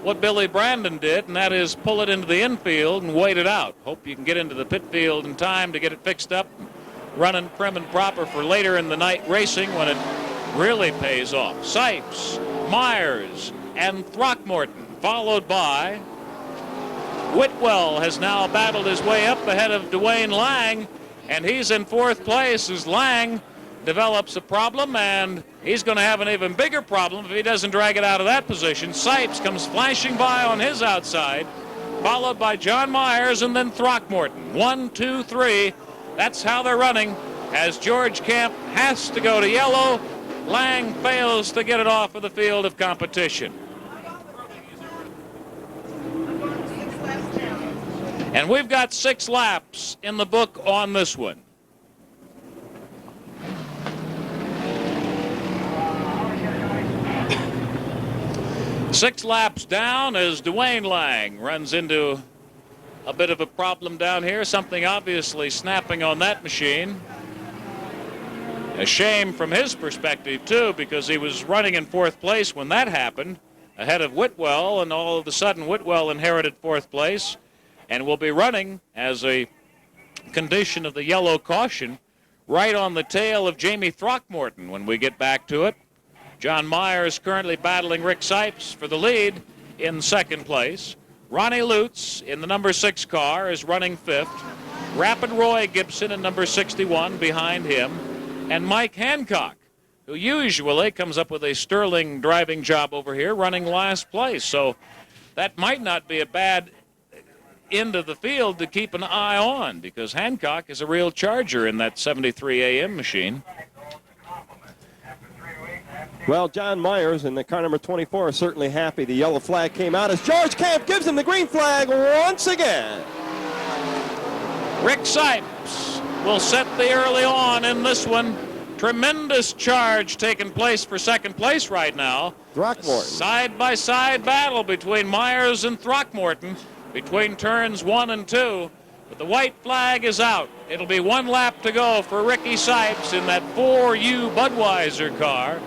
what Billy Brandon did, and that is pull it into the infield and wait it out. Hope you can get into the pit field in time to get it fixed up, running prim and proper for later in the night racing when it really pays off. Sipes, Myers, and Throckmorton, followed by Whitwell, has now battled his way up ahead of Dwayne Lang, and he's in fourth place as Lang develops a problem, and he's going to have an even bigger problem if he doesn't drag it out of that position. Sipes comes flashing by on his outside, followed by John Myers and then Throckmorton. 1, 2, 3. That's how they're running as George Camp has to go to yellow. Lang fails to get it off of the field of competition. And we've got 6 laps in the book on this one. Six laps down as Dwayne Lang runs into a bit of a problem down here. Something obviously snapping on that machine. A shame from his perspective, too, because he was running in 4th place when that happened, ahead of Whitwell, and all of a sudden Whitwell inherited 4th place and will be running as a condition of the yellow caution right on the tail of Jamie Throckmorton when we get back to it. John Myers currently battling Rick Sipes for the lead in 2nd place. Ronnie Lutes in the number 6 car is running 5th. Rapid Roy Gibson in number 61 behind him. And Mike Hancock, who usually comes up with a sterling driving job over here, running last place. So that might not be a bad end of the field to keep an eye on, because Hancock is a real charger in that 73 AM machine. Well, John Myers in the car number 24 are certainly happy. The yellow flag came out as George Camp gives him the green flag once again. Rick Sipes will set the early on in this one. Tremendous charge taking place for 2nd place right now. Throckmorton. Side-by-side battle between Myers and Throckmorton between turns 1 and 2. But the white flag is out. It'll be 1 lap to go for Ricky Sipes in that 4U Budweiser car.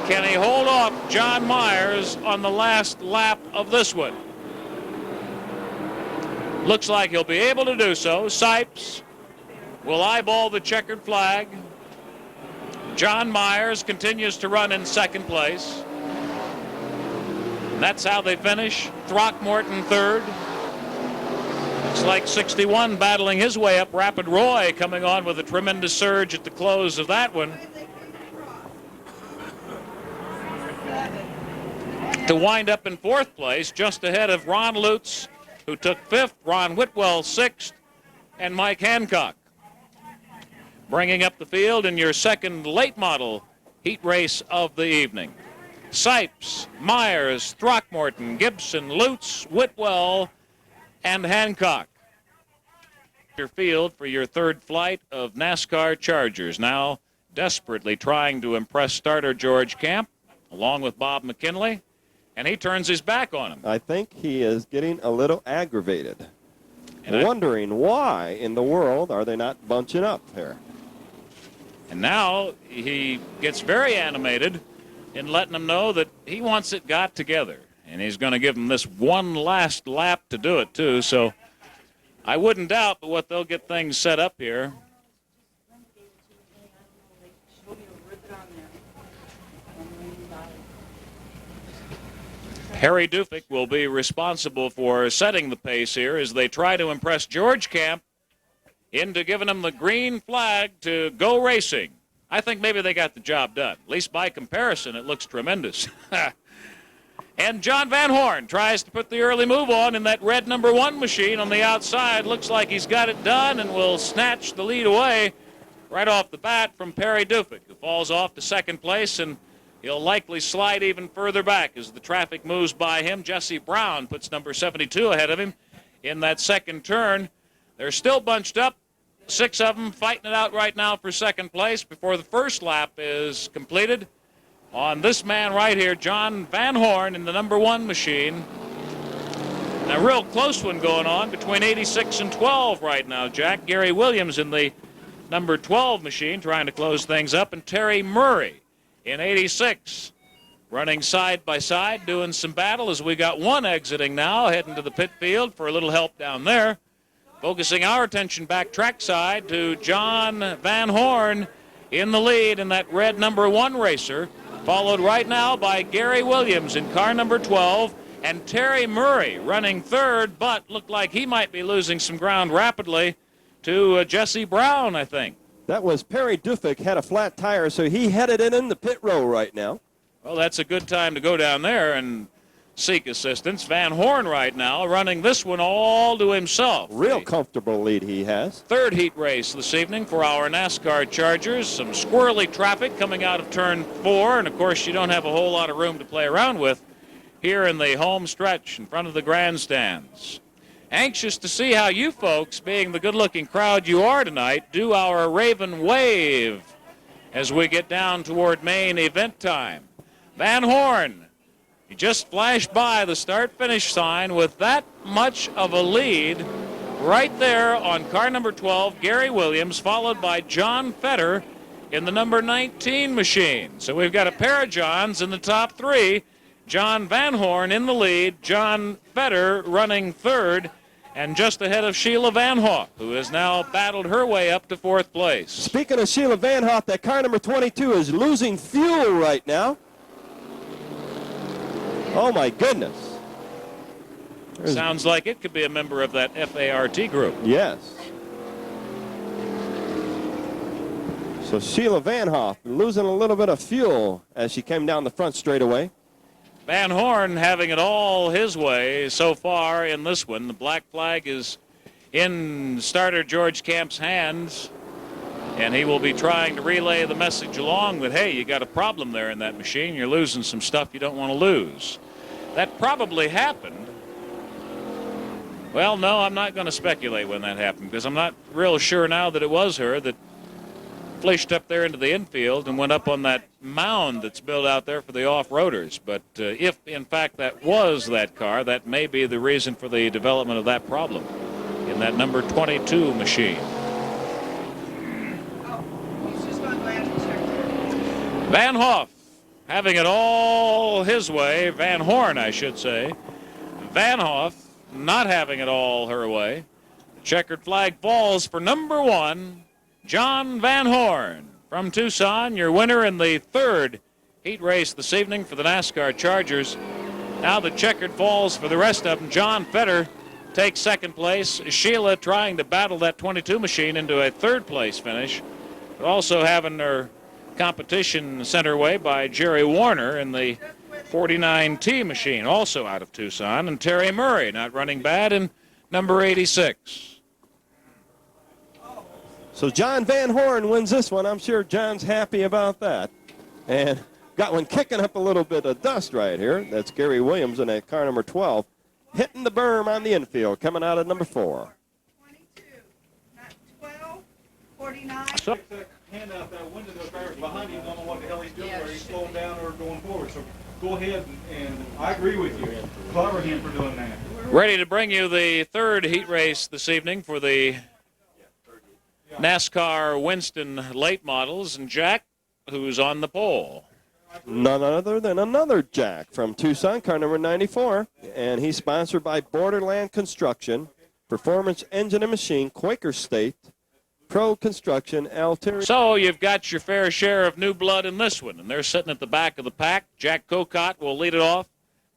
Can he hold off John Myers on the last lap of this one? Looks like he'll be able to do so. Sipes will eyeball the checkered flag. John Myers continues to run in 2nd place. And that's how they finish. Throckmorton 3rd. Looks like 61 battling his way up. Rapid Roy coming on with a tremendous surge at the close of that one. To wind up in 4th place, just ahead of Ron Lutes, who took 5th, Ron Whitwell 6th, and Mike Hancock. Bringing up the field in your 2nd late model heat race of the evening. Sipes, Myers, Throckmorton, Gibson, Lutes, Whitwell, and Hancock. Your field for your 3rd flight of NASCAR Chargers, now desperately trying to impress starter George Camp, along with Bob McKinley, and he turns his back on him. I think he is getting a little aggravated. And wondering why in the world are they not bunching up here. And now he gets very animated in letting them know that he wants it got together. And he's going to give them this 1 last lap to do it, too. So I wouldn't doubt but what they'll get things set up here. Harry Dufek will be responsible for setting the pace here as they try to impress George Camp into giving him the green flag to go racing. I think maybe they got the job done. At least by comparison, it looks tremendous. And John Vanhorn tries to put the early move on in that red number 1 machine on the outside. Looks like he's got it done and will snatch the lead away right off the bat from Perry Dufek, who falls off to 2nd place, and he'll likely slide even further back as the traffic moves by him. Jesse Brown puts number 72 ahead of him in that 2nd turn. They're still bunched up, 6 of them fighting it out right now for 2nd place before the 1st lap is completed on this man right here, John Vanhorn, in the number 1 machine. A real close one going on between 86 and 12 right now, Jack. Gary Williams in the number 12 machine trying to close things up, and Terry Murray in 86 running side by side, doing some battle as we got 1 exiting now, heading to the pit field for a little help down there. Focusing our attention back trackside to John Vanhorn in the lead in that red number 1 racer, followed right now by Gary Williams in car number 12, and Terry Murray running 3rd, but looked like he might be losing some ground rapidly to Jesse Brown, I think. That was Perry Dufek, had a flat tire, so he headed in the pit row right now. Well, that's a good time to go down there and seek assistance. Vanhorn right now running this one all to himself. Real comfortable lead he has. 3rd heat race this evening for our NASCAR Chargers. Some squirrely traffic coming out of turn 4, and of course you don't have a whole lot of room to play around with here in the home stretch in front of the grandstands. Anxious to see how you folks, being the good-looking crowd you are tonight, do our Raven wave as we get down toward main event time. Vanhorn, he just flashed by the start-finish sign with that much of a lead right there on car number 12, Gary Williams, followed by John Fetter in the number 19 machine. So we've got a pair of Johns in the top three. John Vanhorn in the lead, John Fetter running third, and just ahead of Sheila Vanhoff, who has now battled her way up to fourth place. Speaking of Sheila Vanhoff, that car number 22 is losing fuel right now. Oh, my goodness. Sounds like it could be a member of that FART group. Yes. So Sheila Vanhoff losing a little bit of fuel as she came down the front straightaway. Vanhorn having it all his way so far in this one. The black flag is in starter George Camp's hands, and he will be trying to relay the message along that, hey, you got a problem there in that machine. You're losing some stuff you don't want to lose. That probably happened. Well, no, I'm not going to speculate when that happened, because I'm not real sure now that it was her that flashed up there into the infield and went up on that mound that's built out there for the off-roaders. But if, in fact, that was that car, that may be the reason for the development of that problem in that number 22 machine. Vanhoff having it all his way. Vanhorn, I should say. Vanhoff not having it all her way. The checkered flag falls for number 1, John Vanhorn from Tucson, your winner in the third heat race this evening for the NASCAR Chargers. Now the checkered falls for the rest of them. John Fetter takes second place. Sheila trying to battle that 22 machine into a third place finish. But also having her competition sent her way by Jerry Warner in the 49T machine, also out of Tucson. And Terri Murray not running bad in number 86. So John Vanhorn wins this one. I'm sure John's happy about that. And got one kicking up a little bit of dust right here. That's Gary Williams in that car number 12. Hitting the berm on the infield, coming out of number 4. 22, not 12, 49. So, hand out that window to the drivers behind you, don't know what the hell he's doing, whether he's slowing down or going forward. So go ahead, and I agree with you. Clever him for doing that. Ready to bring you the third heat race this evening for the NASCAR Winston late models, and Jack, who's on the pole. None other than another Jack from Tucson, car number 94, and he's sponsored by Borderland Construction, Performance Engine and Machine, Quaker State, Pro Construction, Terri. So you've got your fair share of new blood in this one, and they're sitting at the back of the pack. Jack Cocott will lead it off.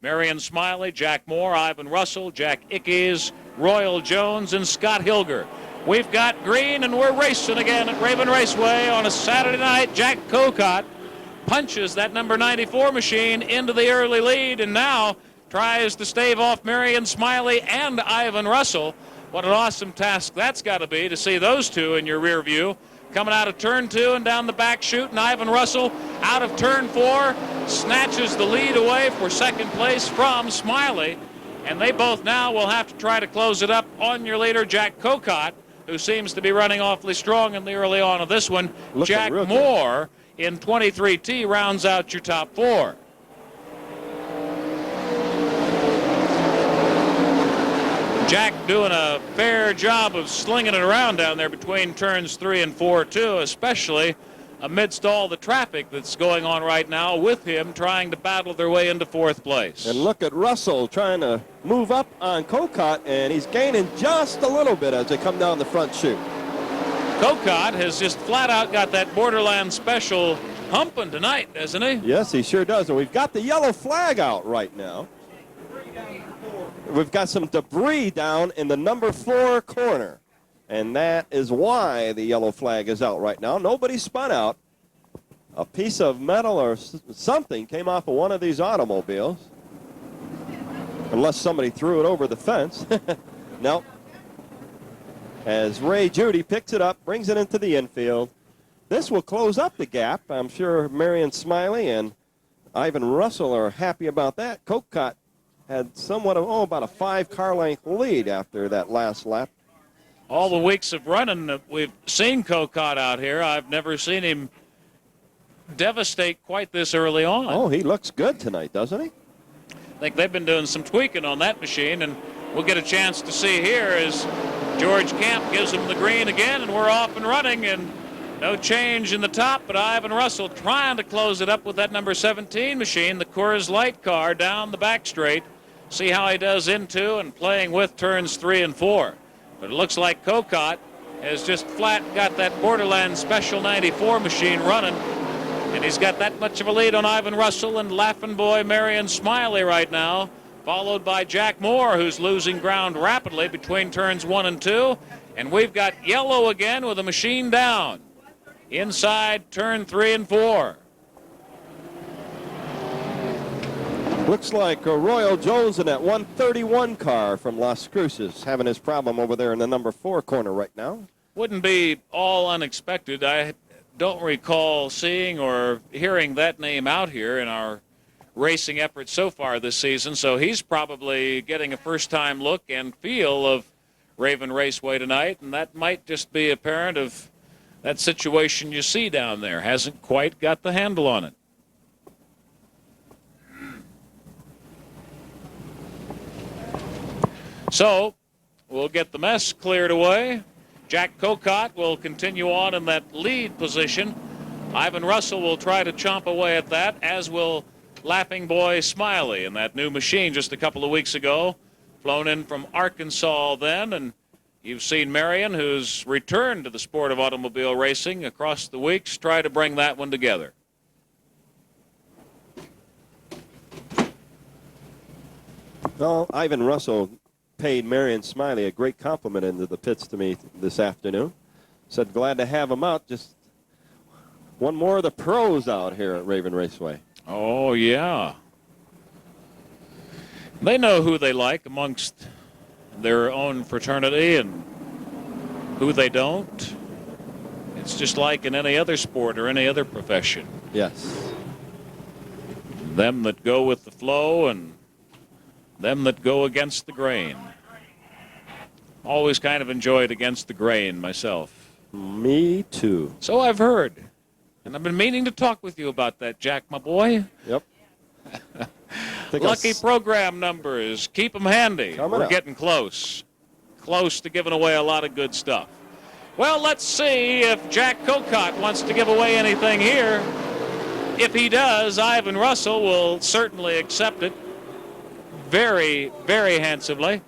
Marion Smiley, Jack Moore, Ivan Russell, Jack Ickes, Royal Jones, and Scott Hilger. We've got green, and we're racing again at Raven Raceway on a Saturday night. Jack Cocott punches that number 94 machine into the early lead, and now tries to stave off Marion Smiley and Ivan Russell. What an awesome task that's got to be to see those two in your rear view. Coming out of turn 2 and down the back chute, and Ivan Russell out of turn 4 snatches the lead away for second place from Smiley. And they both now will have to try to close it up on your leader, Jack Cocott, who seems to be running awfully strong in the early on of this one. Jack Moore in 23T rounds out your top 4. Jack doing a fair job of slinging it around down there between turns 3 and 4, too, especially amidst all the traffic that's going on right now with him trying to battle their way into fourth place. And look at Russell trying to move up on Cocott, and he's gaining just a little bit as they come down the front chute. Cocott has just flat out got that Borderland special humping tonight, doesn't he? Yes, he sure does. And we've got the yellow flag out right now. We've got some debris down in the number 4 corner. And that is why the yellow flag is out right now. Nobody spun out. A piece of metal or something came off of one of these automobiles. Unless somebody threw it over the fence. Nope. As Ray Judy picks it up, brings it into the infield. This will close up the gap. I'm sure Marion Smiley and Ivan Russell are happy about that. Cocott had somewhat of, about a 5-car length lead after that last lap. All the weeks of running that we've seen Cocott out here, I've never seen him devastate quite this early on. Oh, he looks good tonight, doesn't he? I think they've been doing some tweaking on that machine, and we'll get a chance to see here as George Camp gives him the green again, and we're off and running, and No change in the top, but Ivan Russell trying to close it up with that number 17 machine, the Coors Light car, down the back straight. See how he does into and playing with turns 3 and 4. But it looks like Kokot has just flat got that Borderland Special 94 machine running. And he's got that much of a lead on Ivan Russell and Laughing Boy Marion Smiley right now, followed by Jack Moore, who's losing ground rapidly between turns 1 and 2. And we've got yellow again with a machine down inside turn 3 and 4. Looks like Royal Jones in that 131 car from Las Cruces having his problem over there in the number 4 corner right now. Wouldn't be all unexpected. I don't recall seeing or hearing that name out here in our racing efforts so far this season, so he's probably getting a first-time look and feel of Raven Raceway tonight, and that might just be apparent of that situation you see down there. Hasn't quite got the handle on it. So we'll get the mess cleared away. Jack Kokot will continue on in that lead position. Ivan Russell will try to chomp away at that, as will Laughing Boy Smiley in that new machine just a couple of weeks ago. Flown in from Arkansas then, and you've seen Marion, who's returned to the sport of automobile racing across the weeks, try to bring that one together. Well, Ivan Russell paid Marion Smiley a great compliment into the pits to me this afternoon. Said glad to have him out. Just one more of the pros out here at Raven Raceway. Oh, yeah. They know who they like amongst their own fraternity and who they don't. It's just like in any other sport or any other profession. Yes. Them that go with the flow and them that go against the grain. Always kind of enjoyed against the grain myself. Me too. So I've heard. And I've been meaning to talk with you about that, Jack, my boy. Yep. Lucky program numbers. Keep them handy. We're getting close. Close to giving away a lot of good stuff. Well, let's see if Jack Kokot wants to give away anything here. If he does, Ivan Russell will certainly accept it very, very handsomely.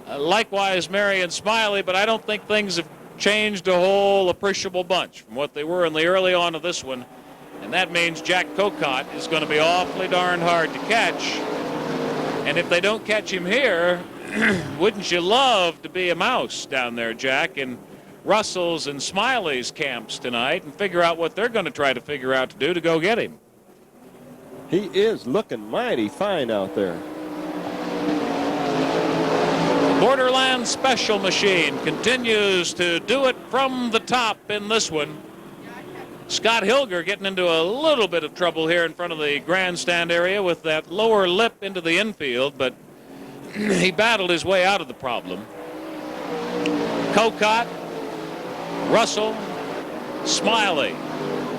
Likewise, Marion Smiley, but I don't think things have changed a whole appreciable bunch from what they were in the early on of this one. And that means Jack Kokot is going to be awfully darn hard to catch. And if they don't catch him here, wouldn't you love to be a mouse down there, Jack, in Russell's and Smiley's camps tonight and figure out what they're going to try to figure out to do to go get him? He is looking mighty fine out there. Borderland Special Machine continues to do it from the top in this one. Scott Hilger getting into a little bit of trouble here in front of the grandstand area with that lower lip into the infield, but he battled his way out of the problem. Kokot, Russell, Smiley.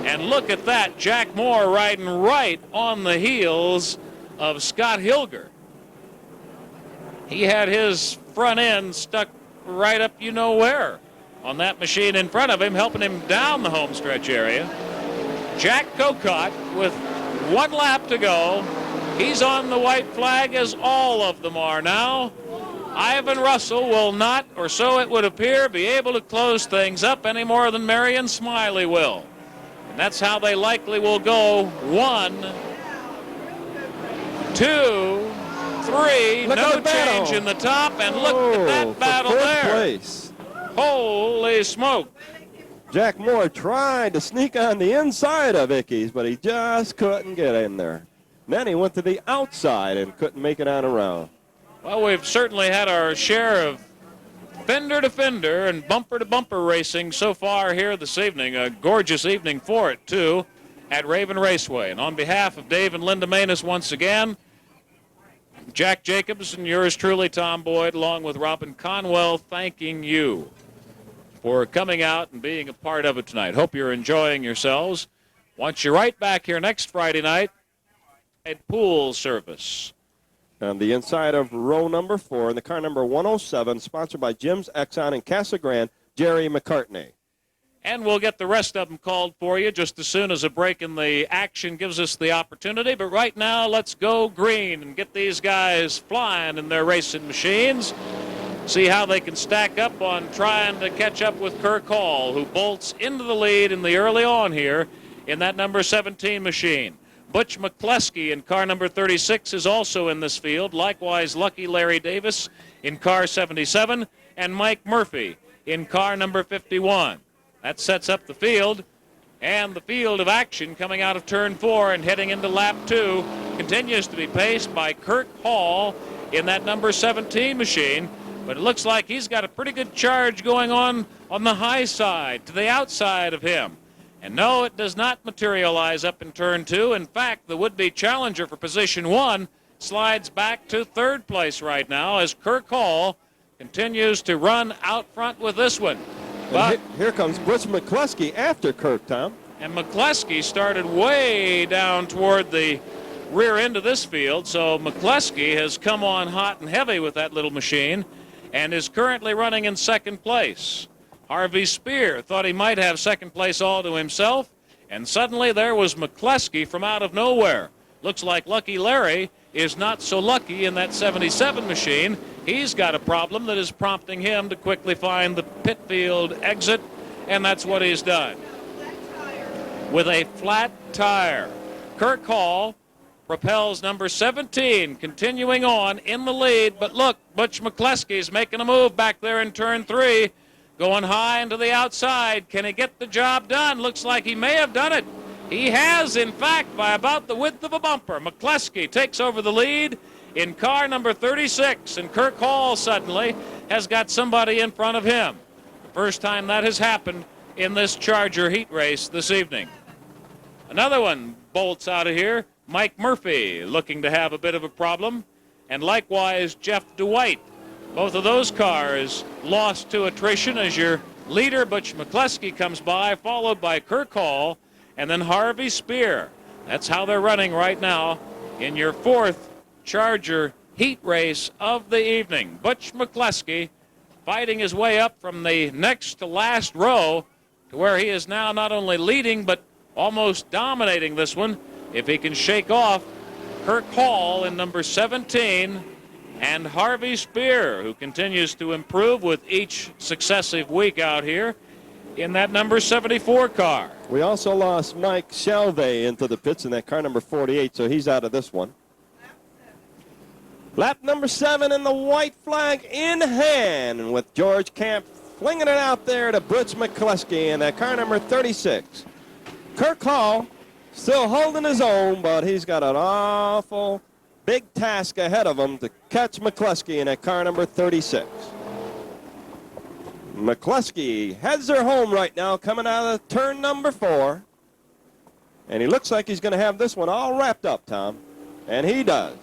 And look at that, Jack Moore riding right on the heels of Scott Hilger. He had his front end stuck right up you know where on that machine in front of him, helping him down the home stretch area. Jack Kokot with 1 lap to go. He's on the white flag, as all of them are now. Ivan Russell will not, or so it would appear, be able to close things up any more than Marion Smiley will. And that's how they likely will go. 1, 2, 3, no change in the top, and look at that battle there. Place. Holy smoke. Jack Moore tried to sneak on the inside of Ickes, but he just couldn't get in there. Then he went to the outside and couldn't make it on around. Well, we've certainly had our share of fender to fender and bumper to bumper racing so far here this evening. A gorgeous evening for it, too, at Raven Raceway. And on behalf of Dave and Linda Manus once again, Jack Jacobs and yours truly, Tom Boyd, along with Robin Conwell, thanking you for coming out and being a part of it tonight. Hope you're enjoying yourselves. Want you right back here next Friday night at pool service. On the inside of row number 4 in the car number 107, sponsored by Jim's Exxon and Casa Grande, Jerry McCartney. And we'll get the rest of them called for you just as soon as a break in the action gives us the opportunity. But right now, let's go green and get these guys flying in their racing machines. See how they can stack up on trying to catch up with Kirk Hall, who bolts into the lead in the early on here in that number 17 machine. Butch McCluskey in car number 36 is also in this field. Likewise, Lucky Larry Davis in car 77 and Mike Murphy in car number 51. That sets up the field, and the field of action coming out of turn 4 and heading into lap 2 continues to be paced by Kirk Hall in that number 17 machine. But it looks like he's got a pretty good charge going on the high side, to the outside of him. And no, it does not materialize up in turn 2. In fact, the would-be challenger for position 1 slides back to 3rd place right now as Kirk Hall continues to run out front with this one. But here comes Butch McCluskey after Kirk, Tom. And McCluskey started way down toward the rear end of this field, so McCluskey has come on hot and heavy with that little machine and is currently running in 2nd place. Harvey Spear thought he might have 2nd place all to himself, and suddenly there was McCluskey from out of nowhere. Looks like Lucky Larry is not so lucky in that 77 machine. He's got a problem that is prompting him to quickly find the pit field exit, and that's what he's done. With a flat tire, Kirk Hall propels number 17, continuing on in the lead. But look, Butch McCluskey's making a move back there in turn 3, going high into the outside. Can he get the job done? Looks like he may have done it. He has, in fact, by about the width of a bumper. McCluskey takes over the lead in car number 36, and Kirk Hall suddenly has got somebody in front of him. The first time that has happened in this Charger heat race this evening. Another one bolts out of here. Mike Murphy looking to have a bit of a problem, and likewise Jeff Dwight. Both of those cars lost to attrition as your leader, Butch McCluskey, comes by, followed by Kirk Hall and then Harvey Spear. That's how they're running right now in your 4th Charger heat race of the evening. Butch McCluskey fighting his way up from the next to last row to where he is now not only leading but almost dominating this one if he can shake off Kirk Hall in number 17 and Harvey Spear, who continues to improve with each successive week out here in that number 74 car. We also lost Mike Shelvey into the pits in that car number 48, so he's out of this one. Lap number 7 and the white flag in hand with George Camp flinging it out there to Butch McCluskey in that car number 36. Kirk Hall still holding his own, but he's got an awful big task ahead of him to catch McCluskey in that car number 36. McCluskey heads her home right now, coming out of turn number 4. And he looks like he's going to have this one all wrapped up, Tom. And he does.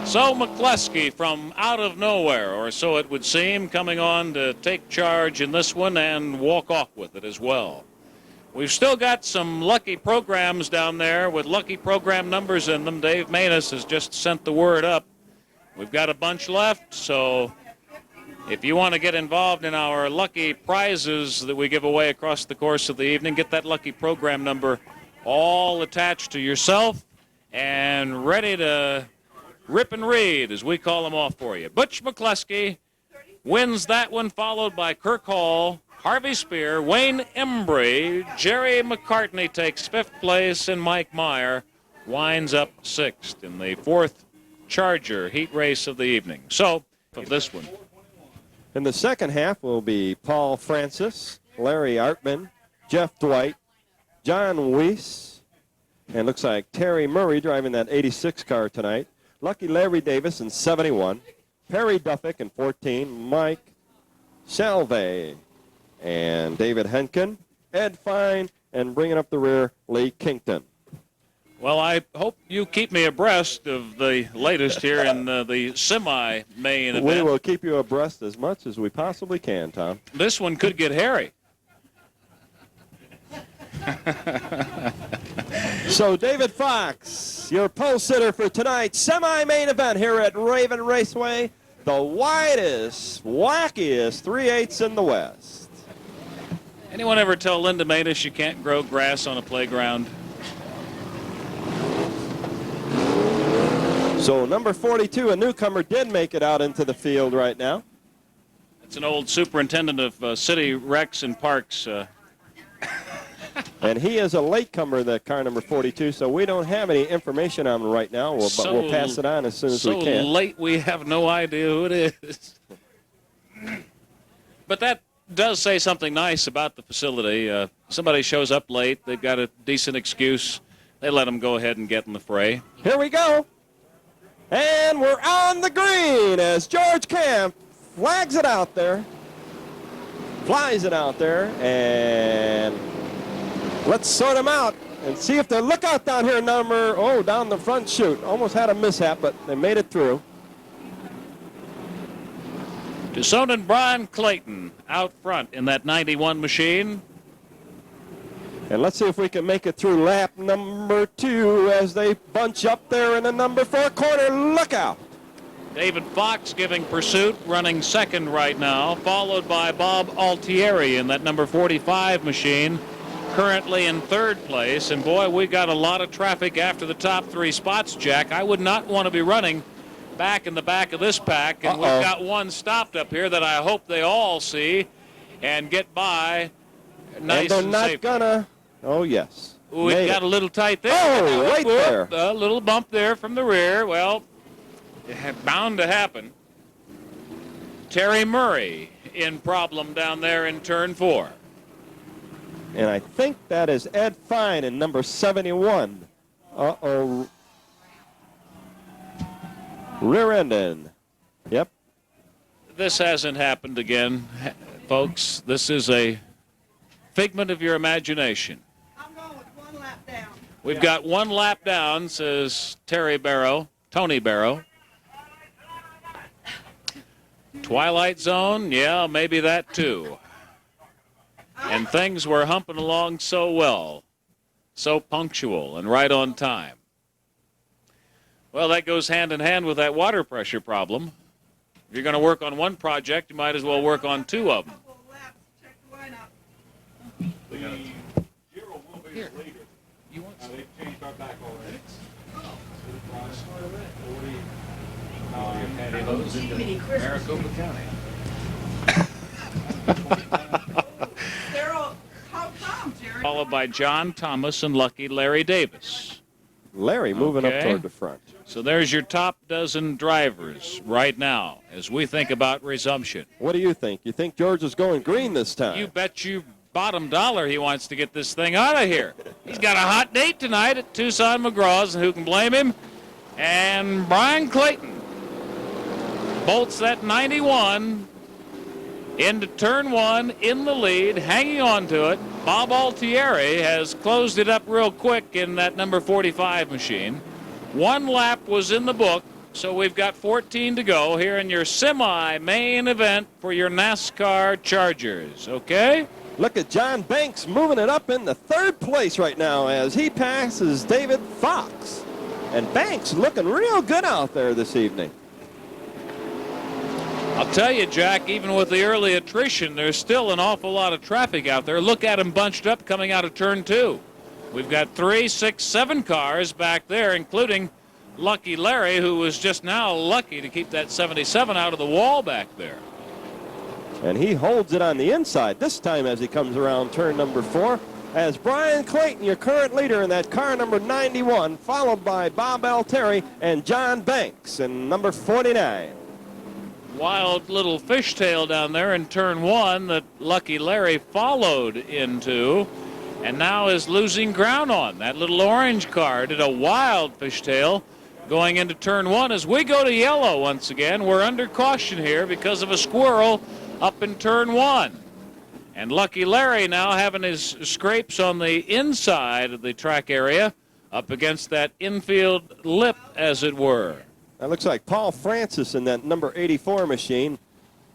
So McCluskey from out of nowhere, or so it would seem, coming on to take charge in this one and walk off with it as well. We've still got some lucky programs down there with lucky program numbers in them. Dave Manus has just sent the word up. We've got a bunch left, so if you want to get involved in our lucky prizes that we give away across the course of the evening, get that lucky program number all attached to yourself and ready to rip and read, as we call them off for you. Butch McCluskey wins that one, followed by Kirk Hall, Harvey Spear, Wayne Embry, Jerry McCartney takes 5th place, and Mike Meyer winds up 6th in the 4th Charger heat race of the evening. So, of this one. In the second half will be Paul Francis, Larry Artman, Jeff Dwight, John Weiss, and looks like Terry Murray driving that 86 car tonight. Lucky Larry Davis in 71, Perry Duffick in 14, Mike Salve, and David Henken, Ed Fine, and bringing up the rear, Lee Kington. Well, I hope you keep me abreast of the latest here in the semi-main event. We will keep you abreast as much as we possibly can, Tom. This one could get hairy. So, David Fox, your pole sitter for tonight's semi-main event here at Raven Raceway, the widest, wackiest 3/8 in the West. Anyone ever tell Linda Matus you can't grow grass on a playground? So number 42, a newcomer, did make it out into the field right now. It's an old superintendent of city recs and parks. And he is a latecomer, that car number 42, so we don't have any information on him right now, but we'll pass it on as soon as we can. So late we have no idea who it is. But that does say something nice about the facility. Somebody shows up late, they've got a decent excuse, they let them go ahead and get in the fray. Here we go. And we're on the green as George Camp flags it out there, flies it out there, and let's sort them out and see if they look out down here down the front chute. Almost had a mishap, but they made it through. Tucson and Brian Clayton out front in that 91 machine. And let's see if we can make it through lap number 2 as they bunch up there in the number 4 corner. Look out. David Fox giving pursuit, running second right now, followed by Bob Altieri in that number 45 machine, currently in third place. And boy, we got a lot of traffic after the top 3 spots, Jack. I would not want to be running back in the back of this pack. And we've got one stopped up here that I hope they all see and get by nice and they're safe. not gonna. Oh, yes. Ooh, it got a little tight there. Oh, right there. A little bump there from the rear. Well, bound to happen. Terry Murray in problem down there in turn 4. And I think that is Ed Fine in number 71. Uh-oh. Rear ending. Yep. This hasn't happened again, folks. This is a figment of your imagination. I'm going with 1 lap down. We've got 1 lap down, says Tony Barrow. Twilight Zone, yeah, maybe that too. And things were humping along so well, so punctual and right on time. Well, that goes hand in hand with that water pressure problem. If you're going to work on one project, you might as well work on 2 of them. Here. You want they've changed our back already. Maricopa County. Followed by John Thomas and Lucky Larry Davis. Larry moving up toward the front. So there's your top dozen drivers right now as we think about resumption. What do you think? You think George is going green this time? You bet you bottom dollar he wants to get this thing out of here. He's got a hot date tonight at Tucson McGraw's, and who can blame him? And Brian Clayton bolts that 91 into turn 1 in the lead, hanging on to it. Bob Altieri has closed it up real quick in that number 45 machine. 1 lap was in the book, so we've got 14 to go here in your semi-main event for your NASCAR Chargers, okay? Look at John Banks moving it up in the 3rd place right now as he passes David Fox. And Banks looking real good out there this evening. I'll tell you, Jack, even with the early attrition, there's still an awful lot of traffic out there. Look at them bunched up coming out of turn 2. We've got 3, 6, 7 cars back there, including Lucky Larry, who was just now lucky to keep that 77 out of the wall back there. And he holds it on the inside this time as he comes around turn number 4. As Brian Clayton, your current leader in that car number 91, followed by Bob Altieri and John Banks in number 49. Wild little fishtail down there in turn 1 that Lucky Larry followed into and now is losing ground on. That little orange car did a wild fishtail going into turn 1. As we go to yellow once again, we're under caution here because of a squirrel up in turn 1. And Lucky Larry now having his scrapes on the inside of the track area up against that infield lip, as it were. That looks like Paul Francis in that number 84 machine.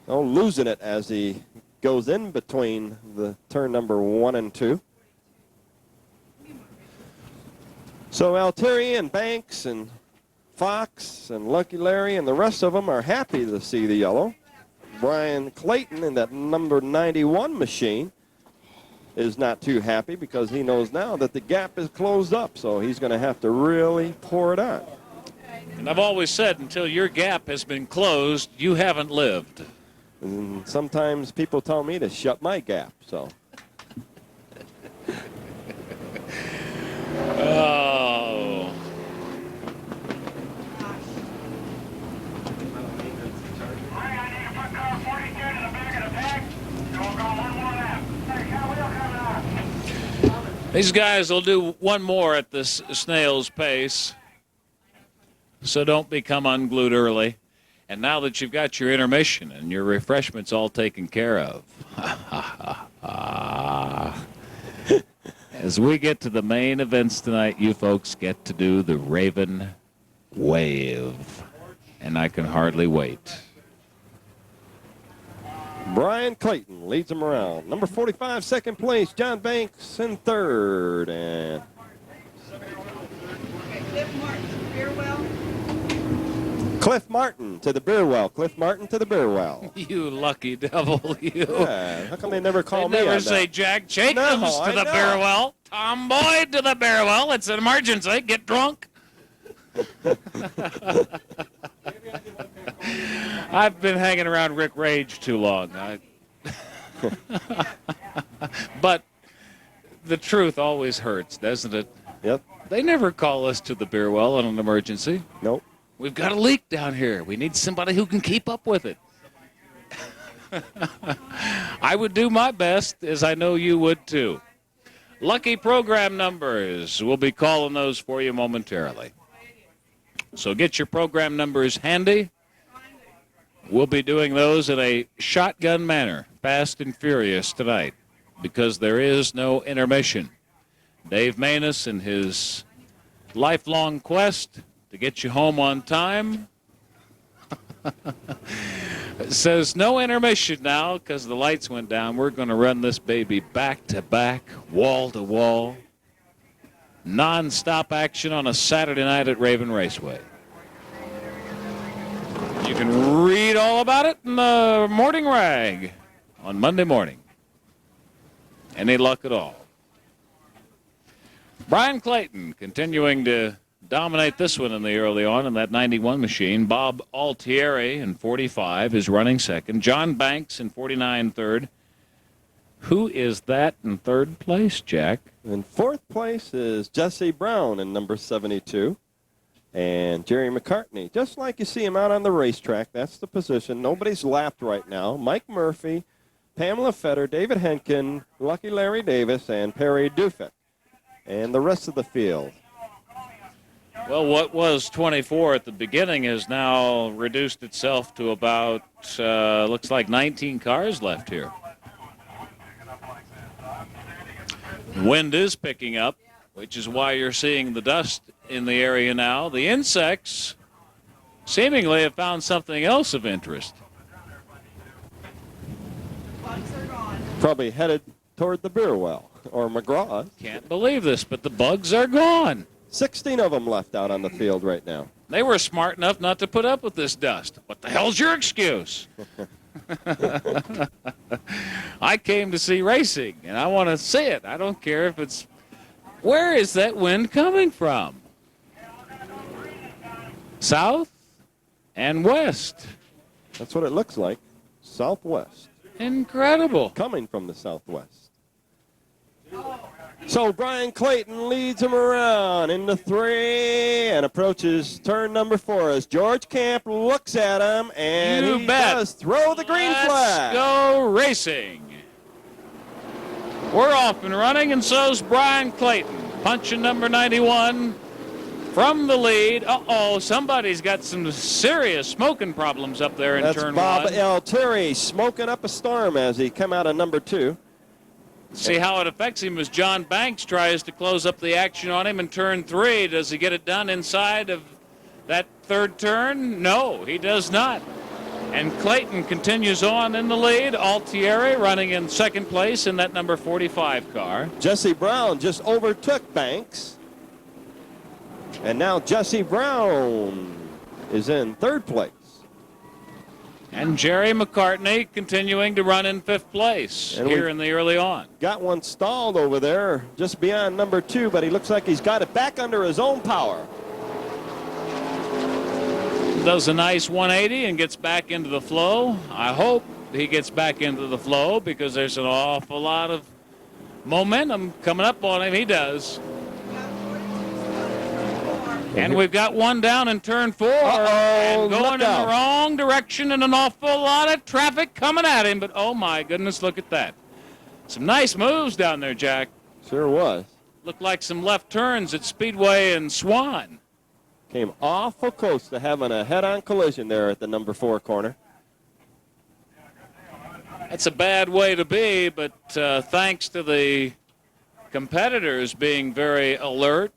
Oh, losing it as he goes in between the turn number 1 and 2. So Altieri and Banks and Fox and Lucky Larry and the rest of them are happy to see the yellow. Brian Clayton in that number 91 machine is not too happy because he knows now that the gap is closed up, so he's going to have to really pour it on. And I've always said, until your gap has been closed, you haven't lived. And sometimes people tell me to shut my gap, so. Oh. These guys will do one more at this snail's pace, so don't become unglued early. And now that you've got your intermission and your refreshments all taken care of, as we get to the main events tonight, you folks get to do the Raven Wave, and I can hardly wait. Brian Clayton leads him around. Number 45, second place. John Banks in third. And Cliff Martin to the beer well. Cliff Martin to the beer well. You lucky devil, you. Yeah, how come they never call me They never on say that? Jack Jacobs to the beer well. Tom Boyd to the beer well. It's an emergency. Get drunk. I've been hanging around Rick Rage too long. But the truth always hurts, doesn't it? Yep. They never call us to the beer well in an emergency. Nope. We've got a leak down here. We need somebody who can keep up with it. I would do my best, as I know you would too. Lucky program numbers. We'll be calling those for you momentarily. So get your program numbers handy. We'll be doing those in a shotgun manner, fast and furious tonight, because there is no intermission. Dave Maness and his lifelong quest to get you home on time says no intermission now because the lights went down. We're going to run this baby back to back, wall to wall. Non-stop action on a Saturday night at Raven Raceway. You can read all about it in the Morning Rag on Monday morning. Any luck at all? Brian Clayton continuing to dominate this one in the early on in that 91 machine. Bob Altieri in 45 is running second. John Banks in 49 third. Who is that in third place, Jack? In fourth place is Jesse Brown in number 72. And Jerry McCartney, just like you see him out on the racetrack, that's the position. Nobody's lapped right now. Mike Murphy, Pamela Fetter, David Henken, Lucky Larry Davis, and Perry Dufek. And the rest of the field. Well, what was 24 at the beginning has now reduced itself to about, looks like 19 cars left here. Wind is picking up, which is why you're seeing the dust in the area now. The insects seemingly have found something else of interest. Probably headed toward the beer well, or McGraw. Can't believe this, but the bugs are gone. 16 of them left out on the field right now. They were smart enough not to put up with this dust. What the hell's your excuse? I came to see racing, and I want to see it. I don't care if it's... Where is that wind coming from? South and west. That's what it looks like. Southwest. Incredible. Coming from the southwest. So Brian Clayton leads him around into 3 and approaches turn number 4 as George Camp looks at him and he does throw the green flag. Let's go racing. We're off and running, and so's Brian Clayton, punching number 91 from the lead. Uh-oh, somebody's got some serious smoking problems up there in turn 1. That's Bob Altieri smoking up a storm as he come out of number 2. See how it affects him as John Banks tries to close up the action on him in turn 3. Does he get it done inside of that third turn? No, he does not. And Clayton continues on in the lead. Altieri running in second place in that number 45 car. Jesse Brown just overtook Banks. And now Jesse Brown is in third place. And Jerry McCartney continuing to run in 5th place here in the early on. Got one stalled over there just beyond number 2, but he looks like he's got it back under his own power. Does a nice 180 and gets back into the flow. I hope he gets back into the flow because there's an awful lot of momentum coming up on him. He does. And we've got one down in turn 4 and going in the wrong direction and an awful lot of traffic coming at him. But, oh, my goodness, look at that. Some nice moves down there, Jack. Sure was. Looked like some left turns at Speedway and Swan. Came awful close to having a head-on collision there at the number 4 corner. That's a bad way to be, but thanks to the competitors being very alert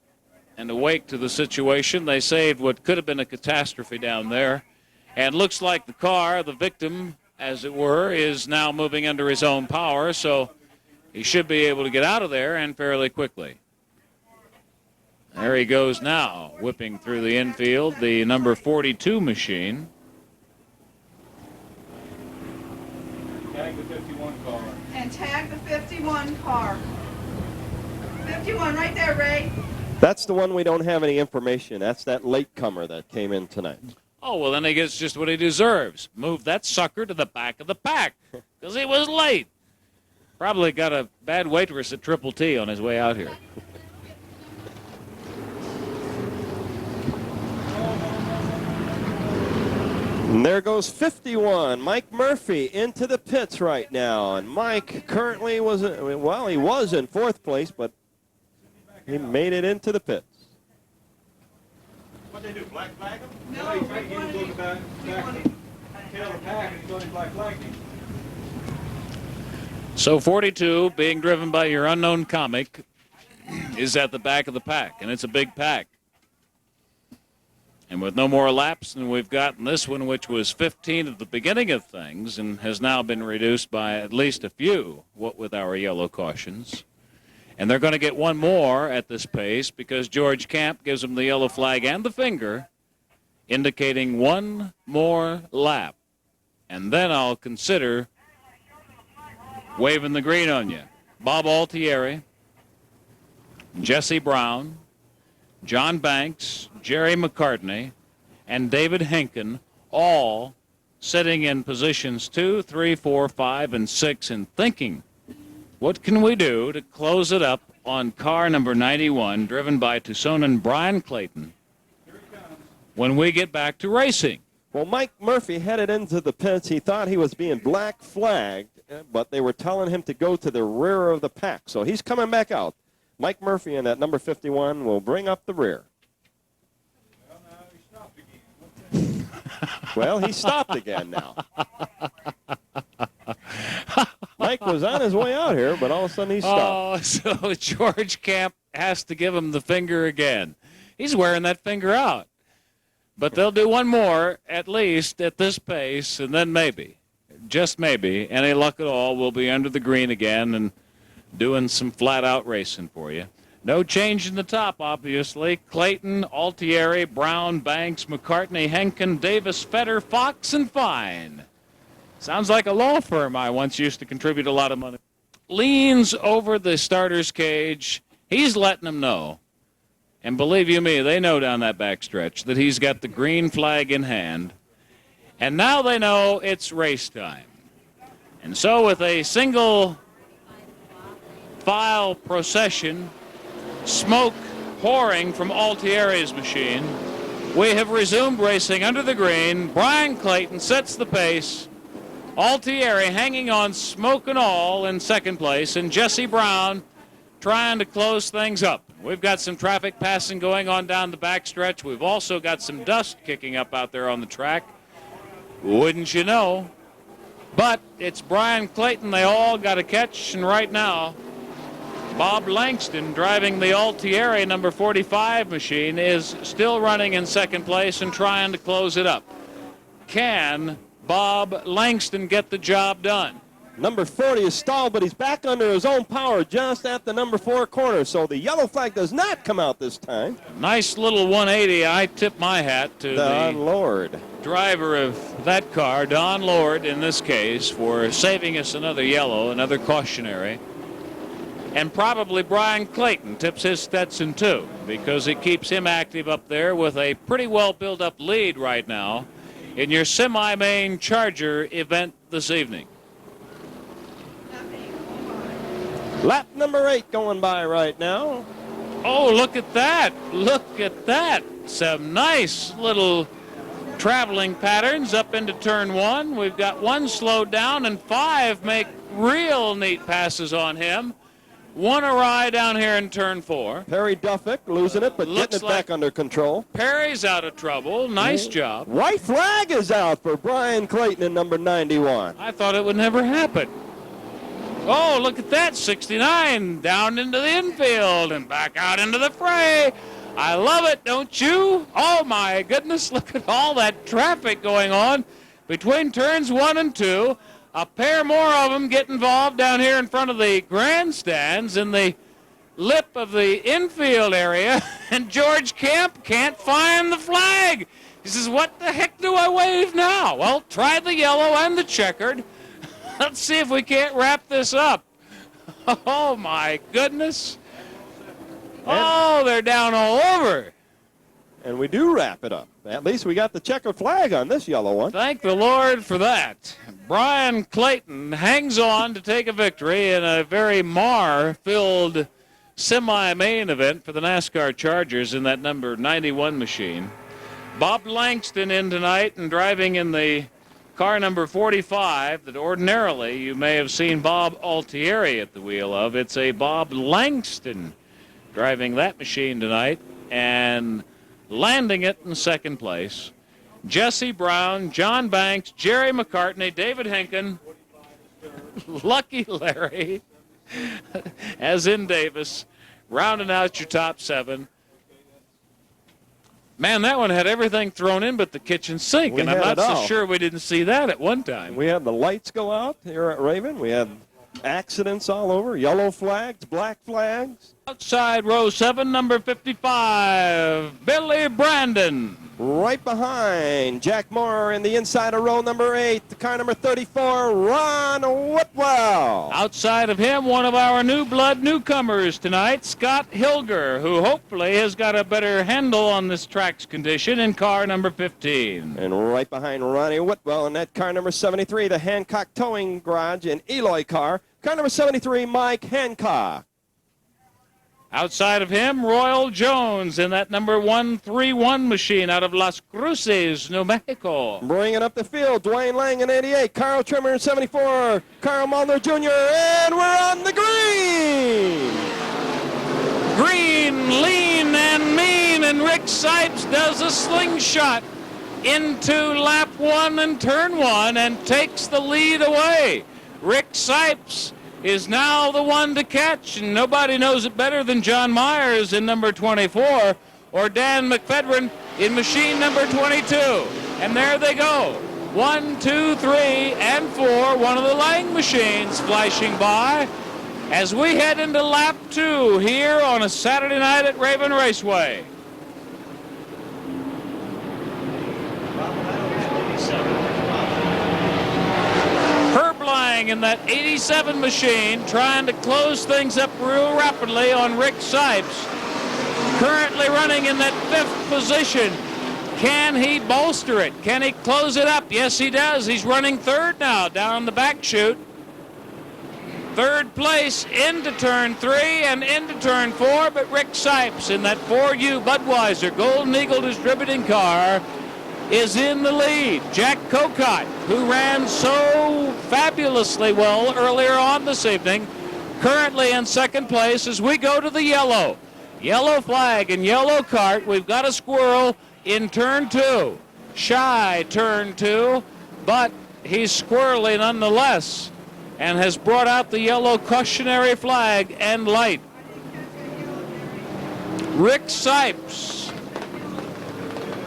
and awake to the situation, they saved what could have been a catastrophe down there. And looks like the car, the victim, as it were, is now moving under his own power, so he should be able to get out of there and fairly quickly. There he goes now, whipping through the infield, the number 42 machine. Tag the 51 car. And tag the 51 car. 51 right there, Ray. That's the one we don't have any information. That's that latecomer that came in tonight. Oh, well, then he gets just what he deserves. Move that sucker to the back of the pack because he was late. Probably got a bad waitress at Triple T on his way out here. And there goes 51, Mike Murphy, into the pits right now. And Mike currently was, well, he was in 4th place, but he made it into the pits. What they do, black flag him? No, He's trying to get him to go to back tail the pack, and he's going to black flag him. So 42, being driven by your unknown comic, is at the back of the pack, and it's a big pack. And with no more laps than we've gotten this one, which was 15 at the beginning of things and has now been reduced by at least a few, what with our yellow cautions. And they're going to get one more at this pace because George Camp gives them the yellow flag and the finger, indicating one more lap. And then I'll consider waving the green on you. Bob Altieri, Jesse Brown, John Banks, Jerry McCartney, and David Henken, all sitting in positions 2, 3, 4, 5, and 6 and thinking, what can we do to close it up on car number 91, driven by Tucsonan Brian Clayton, when we get back to racing? Well, Mike Murphy headed into the pits. He thought he was being black flagged, but they were telling hhim to go to the rear of the pack. So he's coming back out. Mike Murphy in that number 51 will bring up the rear. Well, he stopped again now. Mike was on his way out here, but all of a sudden he stopped. Oh, so George Camp has to give him the finger again. He's wearing that finger out. But they'll do one more, at least, at this pace, and then maybe, just maybe, any luck at all, we'll be under the green again and doing some flat-out racing for you. No change in the top, obviously. Clayton, Altieri, Brown, Banks, McCartney, Henken, Davis, Fetter, Fox, and Fine. Sounds like a law firm I once used to contribute a lot of money. Leans over the starter's cage. He's letting them know. And believe you me, they know down that backstretch that he's got the green flag in hand. And now they know it's race time. And so with a single file procession, smoke pouring from Altieri's machine, we have resumed racing under the green. Brian Clayton sets the pace. Altieri hanging on smoke and all in 2nd place, and Jesse Brown trying to close things up. We've got some traffic passing going on down the backstretch. We've also got some dust kicking up out there on the track. Wouldn't you know? But it's Brian Clayton they all got to catch, and right now, Bob Langston, driving the Altieri number 45 machine, is still running in 2nd place and trying to close it up. Can Bob Langston get the job done? Number 40 is stalled, but he's back under his own power just at the number 4 corner, so the yellow flag does not come out this time. Nice little 180. I tip my hat to the Lord. driver of that car, Don Lord in this case, for saving us another yellow, another cautionary. And probably Brian Clayton tips his Stetson too, because it keeps him active up there with a pretty well built up lead right now in your semi-main Charger event this evening. Lap number 8 going by right now. Oh, look at that. Look at that. Some nice little traveling patterns up into turn 1. We've got 1 slowed down and 5 make real neat passes on him. 1 awry down here in turn 4. Perry Duffick losing it, but getting it back under control. Perry's out of trouble. Nice job. White flag is out for Brian Clayton in number 91. I thought it would never happen. Oh, look at that. 69 down into the infield and back out into the fray. I love it, don't you? Oh, my goodness. Look at all that traffic going on between turns 1 and 2. A pair more of them get involved down here in front of the grandstands in the lip of the infield area. And George Kemp can't find the flag. He says, what the heck do I wave now? Well, try the yellow and the checkered. Let's see if we can't wrap this up. Oh, my goodness. Oh, they're down all over. And we do wrap it up. At least we got the checker flag on this yellow one. Thank the Lord for that. Brian Clayton hangs on to take a victory in a very mar-filled semi-main event for the NASCAR Chargers in that number 91 machine. Bob Langston in tonight and driving in the car number 45 that ordinarily you may have seen Bob Altieri at the wheel of. It's a Bob Langston driving that machine tonight and landing it in second place. Jesse Brown, John Banks, Jerry McCartney, David Henken, Lucky Larry, as in Davis, rounding out your top 7. Man, that one had everything thrown in but the kitchen sink, and I'm not so sure we didn't see that at one time. We had the lights go out here at Raven. We had accidents all over, yellow flags, black flags. Outside row 7, number 55, Billy Brandon. Right behind Jack Moore in the inside of row number 8, the car number 34, Ron Whitwell. Outside of him, one of our new blood newcomers tonight, Scott Hilger, who hopefully has got a better handle on this track's condition in car number 15. And right behind Ronnie Whitwell in that car number 73, the Hancock Towing Garage and Eloy car number 73, Mike Hancock. Outside of him, Royal Jones in that number 131 machine out of Las Cruces, New Mexico. Bringing up the field, Dwayne Lang in 88, Carl Trimmer in 74, Carl Mulder Jr., and we're on the green! Green, lean, and mean, and Rick Sipes does a slingshot into lap 1 and turn 1 and takes the lead away. Rick Sipes is now the one to catch, and nobody knows it better than John Myers in number 24 or Dan McFedron in machine number 22. And there they go. 1, 2, 3, and 4. One of the Lang machines flashing by as we head into lap 2 here on a Saturday night at Raven Raceway. Lang in that 87 machine trying to close things up real rapidly on Rick Sipes. Currently running in that 5th position. Can he bolster it? Can he close it up? Yes, he does. He's running 3rd now down the back chute. 3rd place into turn 3 and into turn 4, but Rick Sipes in that 4U Budweiser Golden Eagle distributing car is in the lead. Jack Cocott, who ran so fabulously well earlier on this evening, currently in 2nd place as we go to the yellow. Yellow flag and yellow cart. We've got a squirrel in turn 2. Shy turn 2, but he's squirrely nonetheless and has brought out the yellow cautionary flag and light. Rick Sipes,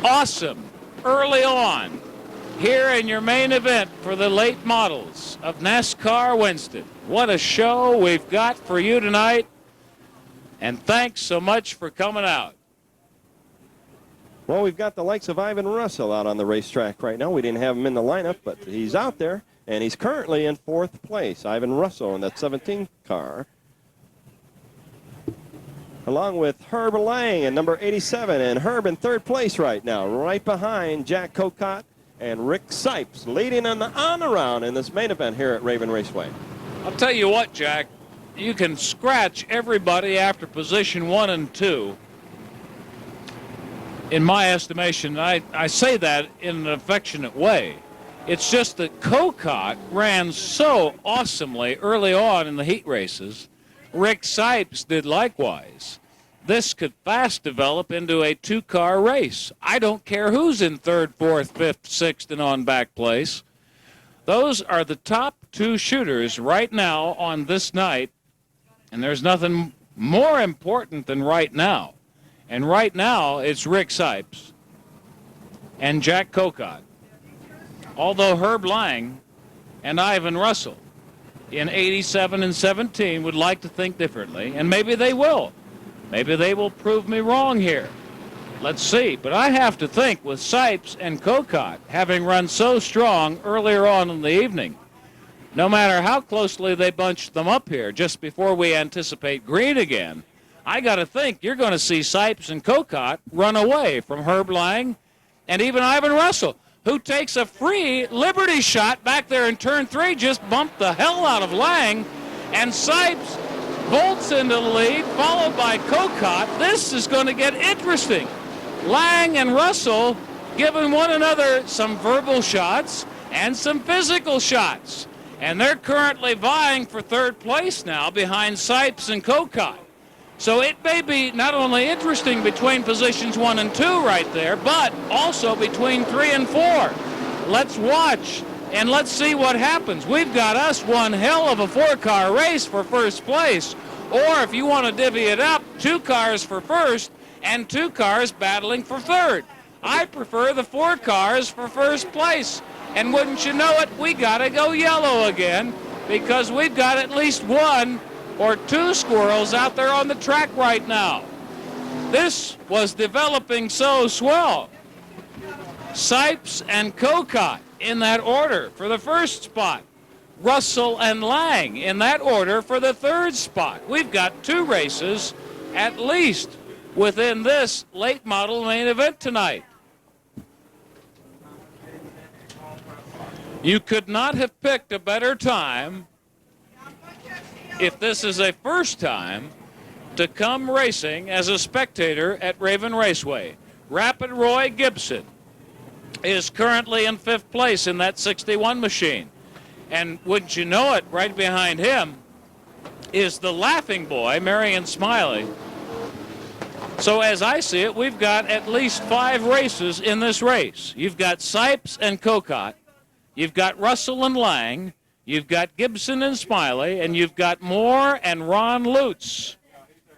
awesome. Early on here in your main event for the late models of NASCAR Winston. What a show we've got for you tonight, and thanks so much for coming out. Well, we've got the likes of Ivan Russell out on the racetrack right now. We didn't have him in the lineup, but he's out there, and he's currently in 4th place. Ivan Russell in that 17 car, along with Herb Lang in number 87, and Herb in 3rd place right now, right behind Jack Cocott and Rick Sipes, leading on the round in this main event here at Raven Raceway. I'll tell you what, Jack, you can scratch everybody after position 1 and 2. In my estimation, I say that in an affectionate way. It's just that Cocott ran so awesomely early on in the heat races. Rick Sipes did likewise. This could fast develop into a 2-car race. I don't care who's in 3rd, 4th, 5th, 6th, and on back place. Those are the top 2 shooters right now on this night, and there's nothing more important than right now. And right now, it's Rick Sipes and Jack Cocott. Although Herb Lang and Ivan Russell in 87 and 17 would like to think differently, and maybe they will. Maybe they will prove me wrong here. Let's see. But I have to think with Sipes and Cocott having run so strong earlier on in the evening, no matter how closely they bunched them up here just before we anticipate green again, I got to think you're going to see Sipes and Cocott run away from Herb Lang and even Ivan Russell, who takes a free liberty shot back there in turn 3, just bumped the hell out of Lang, and Sipes bolts into the lead, followed by Cocott. This is going to get interesting. Lang and Russell giving one another some verbal shots and some physical shots, and they're currently vying for 3rd place now behind Sipes and Cocott. So it may be not only interesting between positions 1 and 2 right there, but also between 3 and 4. Let's watch and let's see what happens. We've got us one hell of a 4-car race for 1st place. Or if you want to divvy it up, 2 cars for 1st and 2 cars battling for 3rd. I prefer the 4 cars for 1st place. And wouldn't you know it, we got to go yellow again, because we've got at least 1 or 2 squirrels out there on the track right now. This was developing so swell. Sipes and Cocott in that order for the 1st spot. Russell and Lang in that order for the 3rd spot. We've got 2 races at least within this late model main event tonight. You could not have picked a better time if this is a first time to come racing as a spectator at Raven Raceway. Rapid Roy Gibson is currently in 5th place in that 61 machine. And wouldn't you know it, right behind him is the laughing boy, Marion Smiley. So as I see it, we've got at least 5 races in this race. You've got Sipes and Cocott, you've got Russell and Lang, you've got Gibson and Smiley, and you've got Moore and Ron Lutes.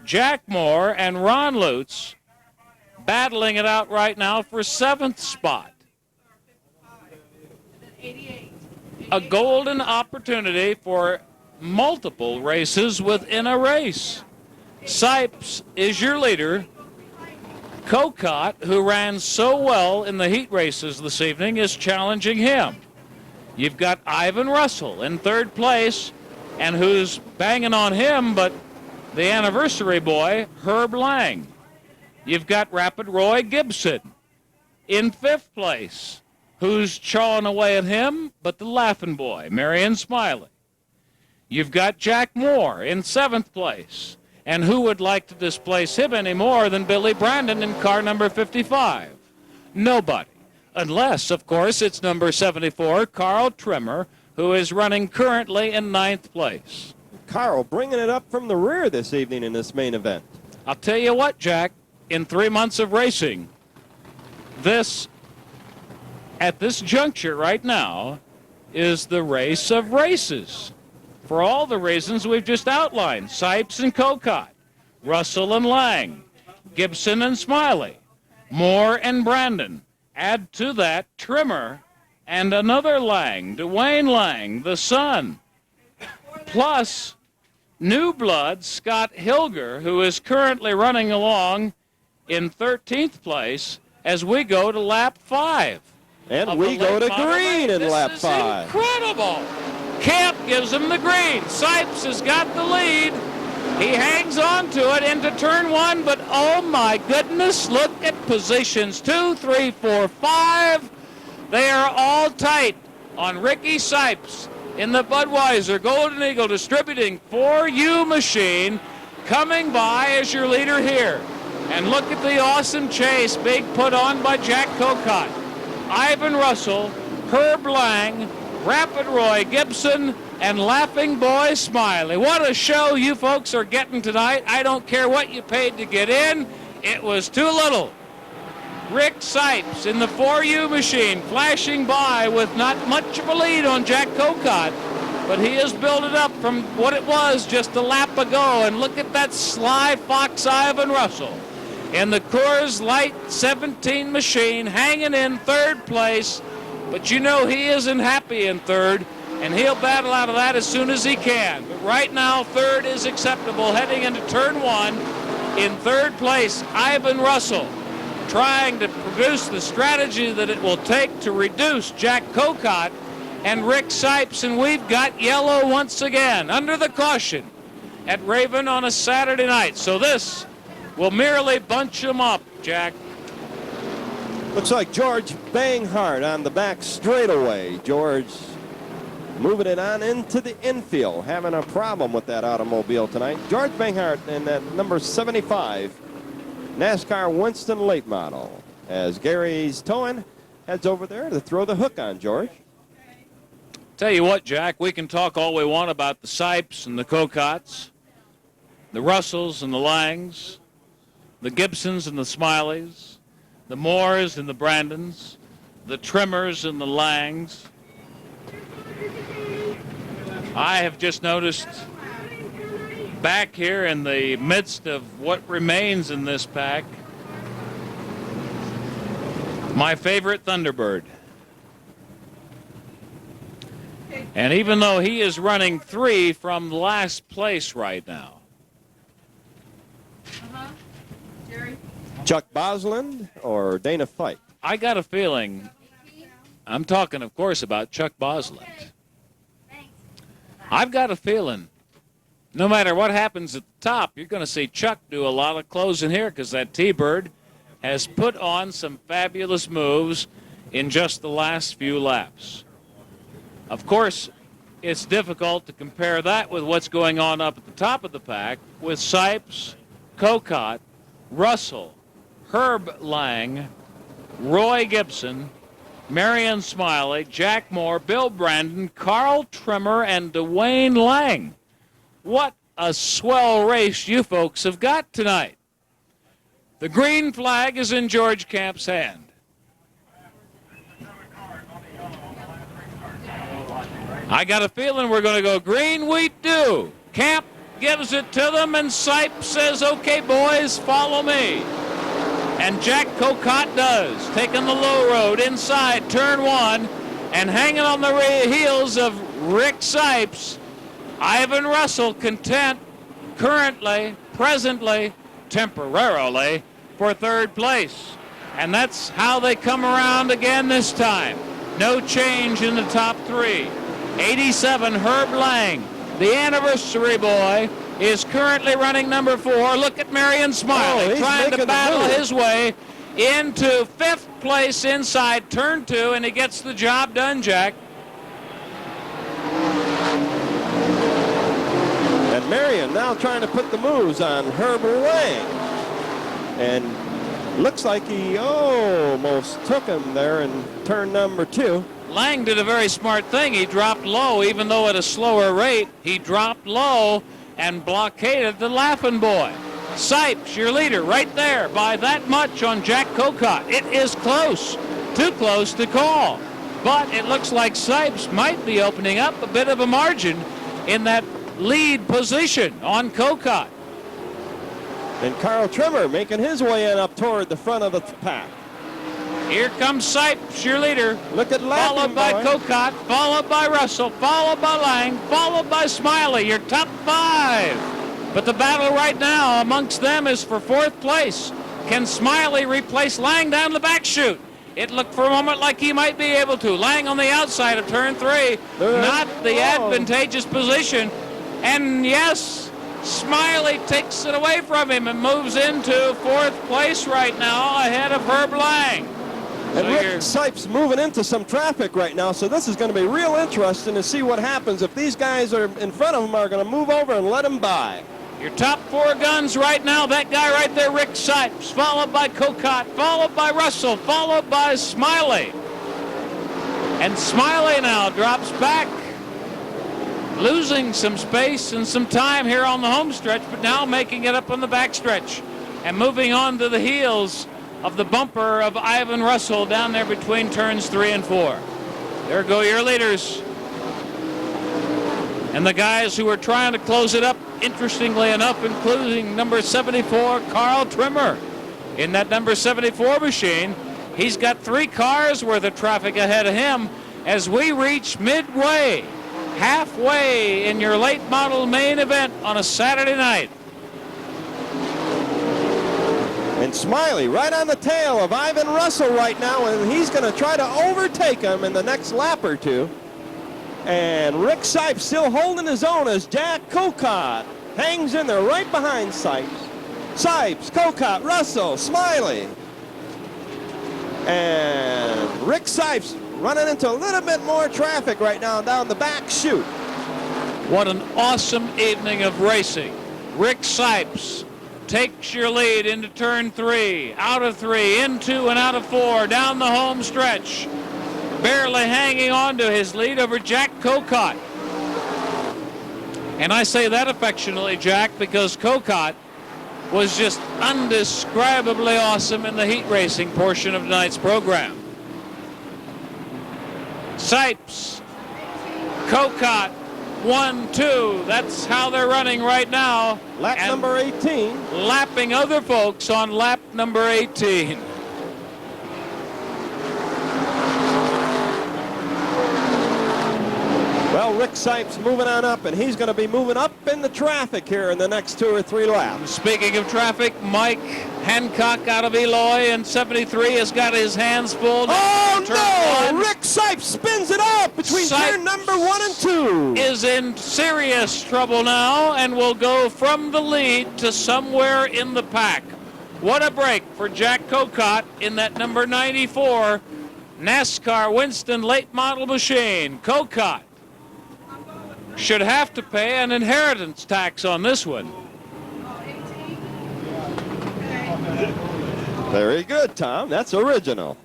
Jack Moore and Ron Lutes battling it out right now for 7th spot. A golden opportunity for multiple races within a race. Sipes is your leader. Cocott, who ran so well in the heat races this evening, is challenging him. You've got Ivan Russell in 3rd place, and who's banging on him but the anniversary boy, Herb Lang. You've got Rapid Roy Gibson in 5th place, who's chawing away at him but the laughing boy, Marion Smiley. You've got Jack Moore in 7th place, and who would like to displace him any more than Billy Brandon in car number 55? Nobody. Unless, of course, it's number 74, Carl Trimmer, who is running currently in 9th place. Carl bringing it up from the rear this evening in this main event. I'll tell you what, Jack, in 3 months of racing, at this juncture right now, is the race of races. For all the reasons we've just outlined, Sipes and Cocott, Russell and Lang, Gibson and Smiley, Moore and Brandon. Add to that Trimmer and another Lang, Dwayne Lang, the son. Plus, new blood, Scott Hilger, who is currently running along in 13th place as we go to lap 5. And we go to green in lap 5. Incredible. Camp gives him the green. Sipes has got the lead. He hangs on to it into turn 1, but oh my goodness, look at positions 2, 3, 4, 5. They are all tight on Ricky Sipes in the Budweiser Golden Eagle Distributing 4U machine, coming by as your leader here. And look at the awesome chase being put on by Jack Kokot, Ivan Russell, Herb Lang, Rapid Roy Gibson, and Laughing Boy Smiley. What a show you folks are getting tonight. I don't care what you paid to get in. It was too little. Rick Sipes in the 4U machine, flashing by with not much of a lead on Jack Kokot, but he has built it up from what it was just a lap ago. And look at that sly fox Ivan Russell in the Coors Light 17 machine, hanging in 3rd place. But you know he isn't happy in 3rd, and he'll battle out of that as soon as he can. But right now, 3rd is acceptable. Heading into turn 1, in 3rd place, Ivan Russell, trying to produce the strategy that it will take to reduce Jack Kokot and Rick Sipes. And we've got yellow once again under the caution at Raven on a Saturday night. So this will merely bunch them up, Jack. Looks like George Banghart on the back straightaway. George moving it on into the infield, having a problem with that automobile tonight. George Banghart in that number 75 NASCAR Winston late model, as Gary's towing heads over there to throw the hook on George. Tell you what, Jack, we can talk all we want about the Sipes and the Kokots, the Russells and the Langs, the Gibsons and the Smileys, the Moores and the Brandons, the Trimmers and the Langs. I have just noticed back here in the midst of what remains in this pack, my favorite Thunderbird. And even though he is running 3 from last place right now. Chuck Bosland or Dana Fike? I got a feeling, I'm talking, of course, about Chuck Bosland. I've got a feeling, no matter what happens at the top, you're going to see Chuck do a lot of closing here, because that T-Bird has put on some fabulous moves in just the last few laps. Of course, it's difficult to compare that with what's going on up at the top of the pack with Sipes, Kokot, Russell, Herb Lang, Roy Gibson, Marion Smiley, Jack Moore, Bill Brandon, Carl Trimmer, and Dwayne Lang. What a swell race you folks have got tonight. The green flag is in George Camp's hand. I got a feeling we're going to go green, wheat, dew. Camp gives it to them, and Sipes says, okay, boys, follow me. And Jack Kokot does, taking the low road inside turn 1 and hanging on the heels of Rick Sipes. Ivan Russell content currently, presently, temporarily for 3rd place. And that's how they come around again this time. No change in the top 3. 87, Herb Lang, the anniversary boy, is currently running number 4. Look at Marion Smiley trying to battle his way into 5th place inside turn 2, and he gets the job done, Jack. And Marion now trying to put the moves on Herb Lang. And looks like he almost took him there in turn number 2. Lang did a very smart thing. He dropped low, even though at a slower rate. He dropped low and blockaded the Laughing Boy. Sipes, your leader, right there by that much on Jack Kokot. It is close, too close to call. But it looks like Sipes might be opening up a bit of a margin in that lead position on Kokot. And Carl Trimmer making his way in up toward the front of the pack. Here comes Sipes, your leader. Look at Laughing Followed by Boy. Kokot, followed by Russell, followed by Lang, followed by Smiley, your top 5. But the battle right now amongst them is for 4th place. Can Smiley replace Lang down the back chute? It looked for a moment like he might be able to. Lang on the outside of turn 3. Not the advantageous position. And yes, Smiley takes it away from him and moves into 4th place right now ahead of Herb Lang. And Rick Sipes moving into some traffic right now, so this is going to be real interesting to see what happens if these guys are in front of him are going to move over and let him by. Your top 4 guns right now, that guy right there, Rick Sipes, followed by Cocott, followed by Russell, followed by Smiley. And Smiley now drops back, losing some space and some time here on the home stretch, but now making it up on the back stretch and moving on to the heels of the bumper of Ivan Russell down there between turns 3 and 4. There go your leaders. And the guys who are trying to close it up, interestingly enough, including number 74, Carl Trimmer. In that number 74 machine, he's got 3 cars worth of traffic ahead of him as we reach midway, halfway in your late model main event on a Saturday night. And Smiley right on the tail of Ivan Russell right now, and he's going to try to overtake him in the next lap or 2. And Rick Sipes still holding his own as Jack Cocott hangs in there right behind Sipes. Sipes, Cocott, Russell, Smiley. And Rick Sipes running into a little bit more traffic right now down the back chute. What an awesome evening of racing. Rick Sipes takes your lead into turn 3, out of 3, into and out of 4, down the home stretch. Barely hanging on to his lead over Jack Cocott. And I say that affectionately, Jack, because Cocott was just undescribably awesome in the heat racing portion of tonight's program. Sipes, Cocott, 1, 2. That's how they're running right now. Lap number 18. Lapping other folks on lap number 18. Well, Rick Sipes moving on up, and he's going to be moving up in the traffic here in the next 2 or 3 laps. Speaking of traffic, Mike Hancock out of Eloy in 73 has got his hands full. Oh, no! Rick Sipes spins it up between turn number 1 and 2. Is in serious trouble now and will go from the lead to somewhere in the pack. What a break for Jack Cocott in that number 94 NASCAR Winston late model machine. Cocott should have to pay an inheritance tax on this one. Very good, Tom. That's original.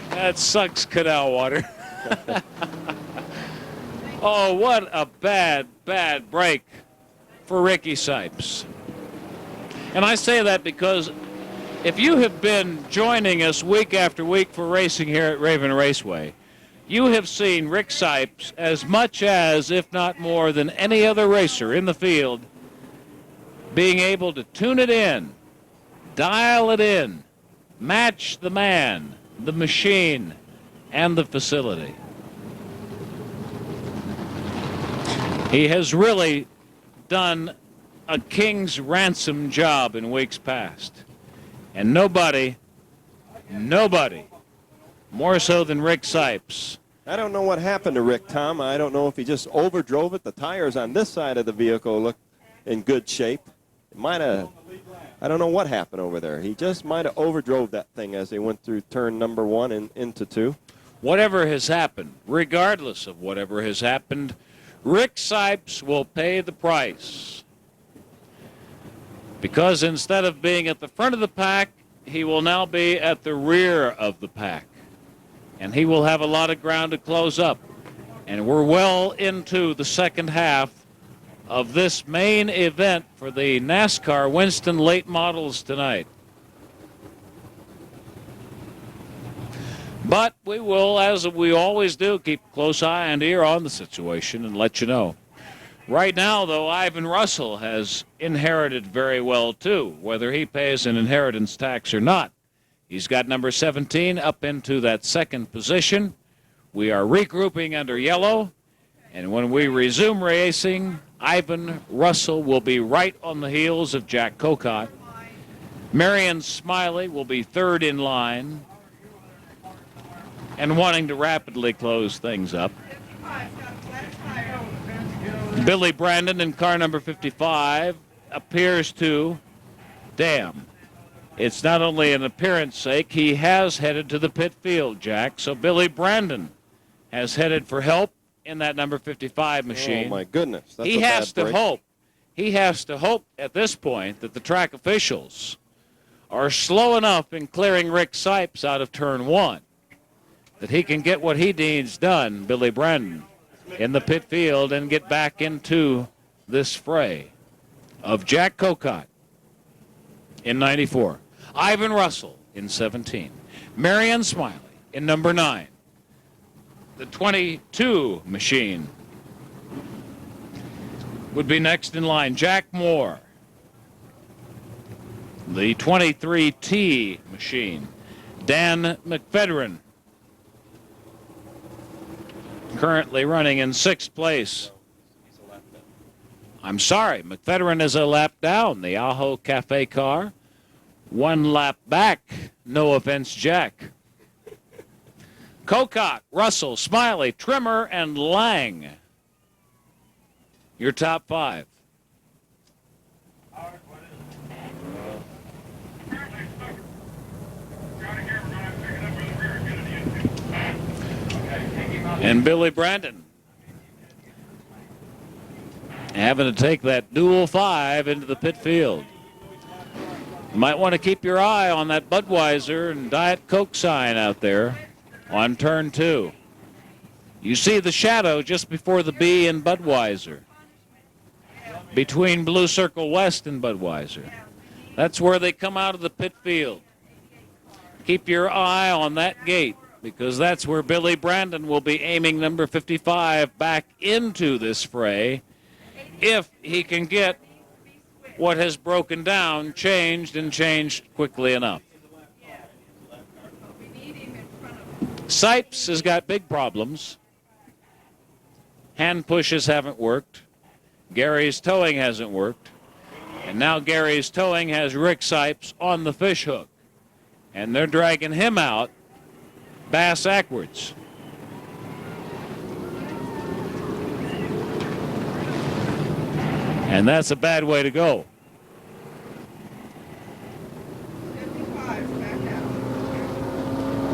That sucks canal water. Oh, what a bad, bad break for Ricky Sipes. And I say that because if you have been joining us week after week for racing here at Raven Raceway, you have seen Rick Sipes as much as, if not more than any other racer in the field, being able to tune it in, dial it in, match the man, the machine, and the facility. He has really done a king's ransom job in weeks past. And nobody, more so than Rick Sipes. I don't know what happened to Rick, Tom. I don't know if he just overdrove it. The tires on this side of the vehicle look in good shape. It might have, I don't know what happened over there. He just might have overdrove that thing as he went through turn number 1 and into 2. Whatever has happened, regardless of whatever has happened, Rick Sipes will pay the price. Because instead of being at the front of the pack, he will now be at the rear of the pack. And he will have a lot of ground to close up. And we're well into the second half of this main event for the NASCAR Winston late models tonight. But we will, as we always do, keep a close eye and ear on the situation and let you know. Right now, though, Ivan Russell has inherited very well, too, whether he pays an inheritance tax or not. He's got number 17 up into that second position. We are regrouping under yellow, and when we resume racing, Ivan Russell will be right on the heels of Jack Cocott. Marion Smiley will be third in line and wanting to rapidly close things up. Billy Brandon in car number 55 appears to, it's not only an appearance sake, he has headed to the pit field, Jack. So Billy Brandon has headed for help in that number 55 machine. Oh, my goodness. That's He has to hope. He has to hope at this point that the track officials are slow enough in clearing Rick Sipes out of turn 1 that he can get what he needs done, Billy Brandon, in the pit field and get back into this fray of Jack Kokot in 94, Ivan Russell in 17, Marion Smiley in number 9, the 22 machine would be next in line, Jack Moore, the 23T machine, Dan McFedron, currently running in 6th place. I'm sorry, McFedron is a lap down. The Ajo Cafe car, 1 lap back. No offense, Jack. Kokot, Russell, Smiley, Trimmer, and Lang. Your top 5. And Billy Brandon having to take that dual 5 into the pit field. You might want to keep your eye on that Budweiser and Diet Coke sign out there on turn 2. You see the shadow just before the B in Budweiser, between Blue Circle West and Budweiser. That's where they come out of the pit field. Keep your eye on that gate, because that's where Billy Brandon will be aiming number 55 back into this fray if he can get what has broken down changed, and changed quickly enough. Sipes has got big problems. Hand pushes haven't worked. Gary's towing hasn't worked. And now Gary's towing has Rick Sipes on the fish hook. And they're dragging him out bass backwards. And that's a bad way to go.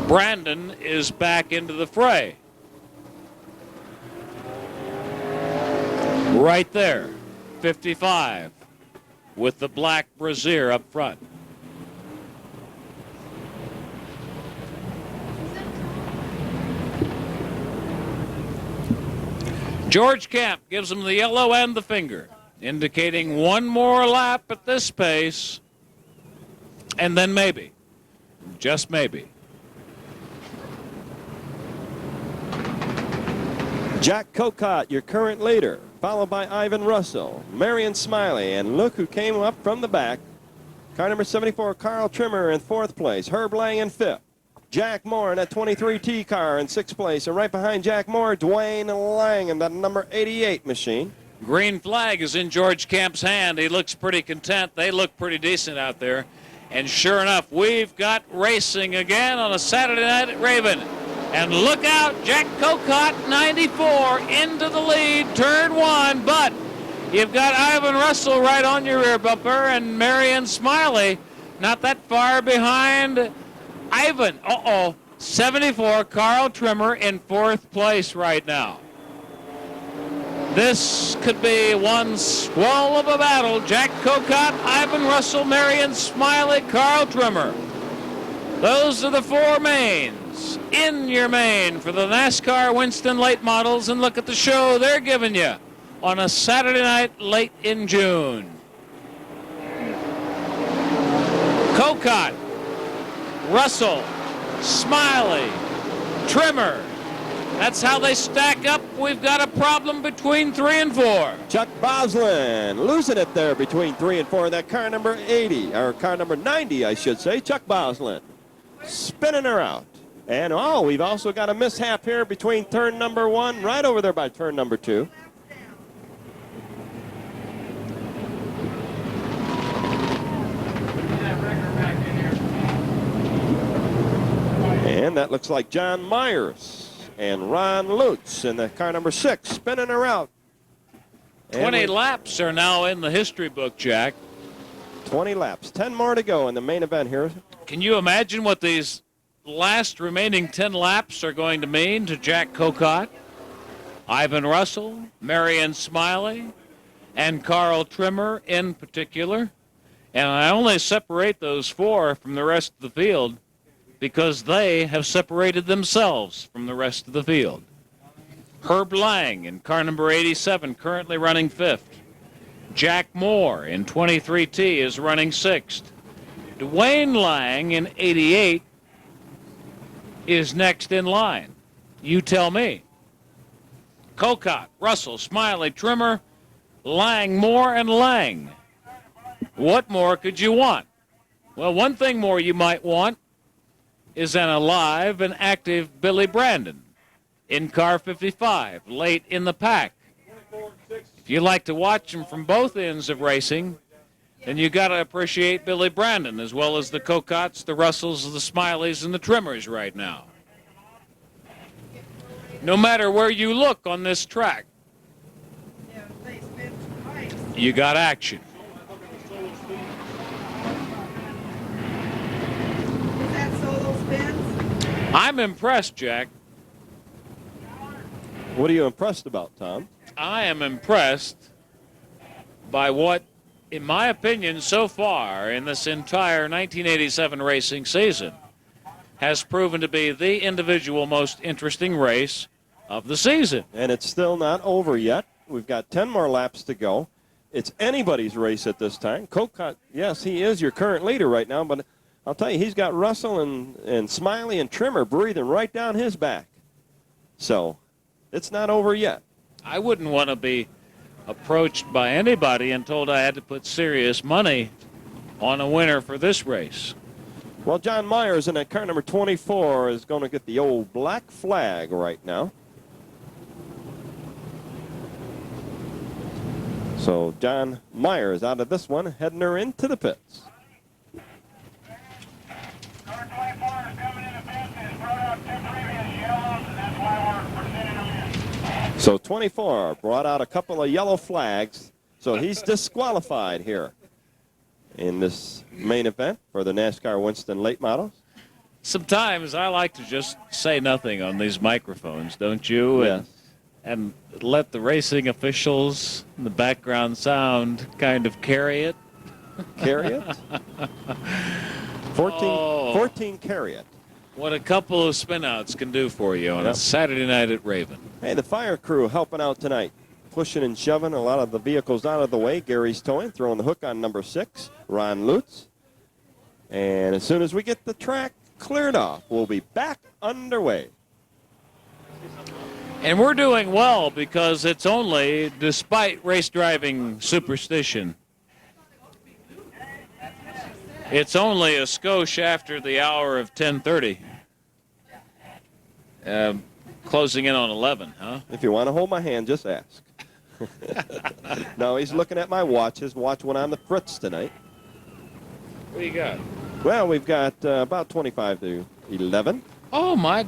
Brandon is back into the fray. Right there, 55, with the black brassiere up front. George Camp gives him the yellow and the finger, indicating one more lap at this pace, and then maybe, just maybe. Jack Kokot, your current leader, followed by Ivan Russell, Marion Smiley, and look who came up from the back. Car number 74, Carl Trimmer in 4th place, Herb Lang in 5th. Jack Moore in that 23T car in 6th place, and right behind Jack Moore, Dwayne Lang in that number 88 machine. Green flag is in George Camp's hand. He looks pretty content. They look pretty decent out there. And sure enough, we've got racing again on a Saturday night at Raven. And look out, Jack Kokot, 94, into the lead, turn 1. But you've got Ivan Russell right on your rear bumper, and Marion Smiley not that far behind Ivan. 74, Carl Trimmer in 4th place right now. This could be one squall of a battle. Jack Kokot, Ivan Russell, Marion Smiley, Carl Trimmer. Those are the 4 mains in your main for the NASCAR Winston late models. And look at the show they're giving you on a Saturday night late in June. Kokot, Russell, Smiley, Trimmer. That's how they stack up. We've got a problem between 3 and 4. Chuck Boslin losing it there between 3 and 4. That car number 80, or car number 90, I should say. Chuck Boslin spinning her out. And we've also got a mishap here between turn number 1, right over there by turn number 2. And that looks like John Myers and Ron Lutes in the car number 6, spinning her out. 20 laps are now in the history book, Jack. 20 laps. 10 more to go in the main event here. Can you imagine what these last remaining 10 laps are going to mean to Jack Kokot, Ivan Russell, Marion Smiley, and Carl Trimmer in particular? And I only separate those 4 from the rest of the field because they have separated themselves from the rest of the field. Herb Lang in car number 87, currently running 5th. Jack Moore in 23T is running 6th. Dwayne Lang in 88 is next in line. You tell me. Kokot, Russell, Smiley, Trimmer, Lang, Moore, and Lang. What more could you want? Well, one thing more you might want is an alive and active Billy Brandon in car 55, late in the pack. If you like to watch him from both ends of racing, then you got to appreciate Billy Brandon as well as the Kokots, the Russells, the Smileys, and the Trimmers right now. No matter where you look on this track, you got action. I'm impressed, Jack. What are you impressed about, Tom? I am impressed by what, in my opinion, so far in this entire 1987 racing season has proven to be the individual most interesting race of the season. And it's still not over yet. We've got 10 more laps to go. It's anybody's race at this time. Kokot, yes, he is your current leader right now, but I'll tell you, he's got Russell and Smiley and Trimmer breathing right down his back. So it's not over yet. I wouldn't want to be approached by anybody and told I had to put serious money on a winner for this race. Well, John Myers in that car number 24 is going to get the old black flag right now. So John Myers out of this one, heading her into the pits. So 24 brought out a couple of yellow flags, so he's disqualified here in this main event for the NASCAR Winston late models. Sometimes I like to just say nothing on these microphones, don't you? Yes. And let the racing officials and the background sound kind of carry it. Carry it? 14 carry it. What a couple of spinouts can do for you on a Saturday night at Raven. Hey, the fire crew helping out tonight. Pushing and shoving a lot of the vehicles out of the way. Gary's towing, throwing the hook on number 6, Ron Lutz. And as soon as we get the track cleared off, we'll be back underway. And we're doing well because it's only, despite race driving superstition, it's only a skosh after the hour of 10:30. Closing in on 11, huh? If you want to hold my hand, just ask. No, he's looking at my watch. His watch went on the fritz tonight. What do you got? Well, we've got about 25 to 11. Oh, my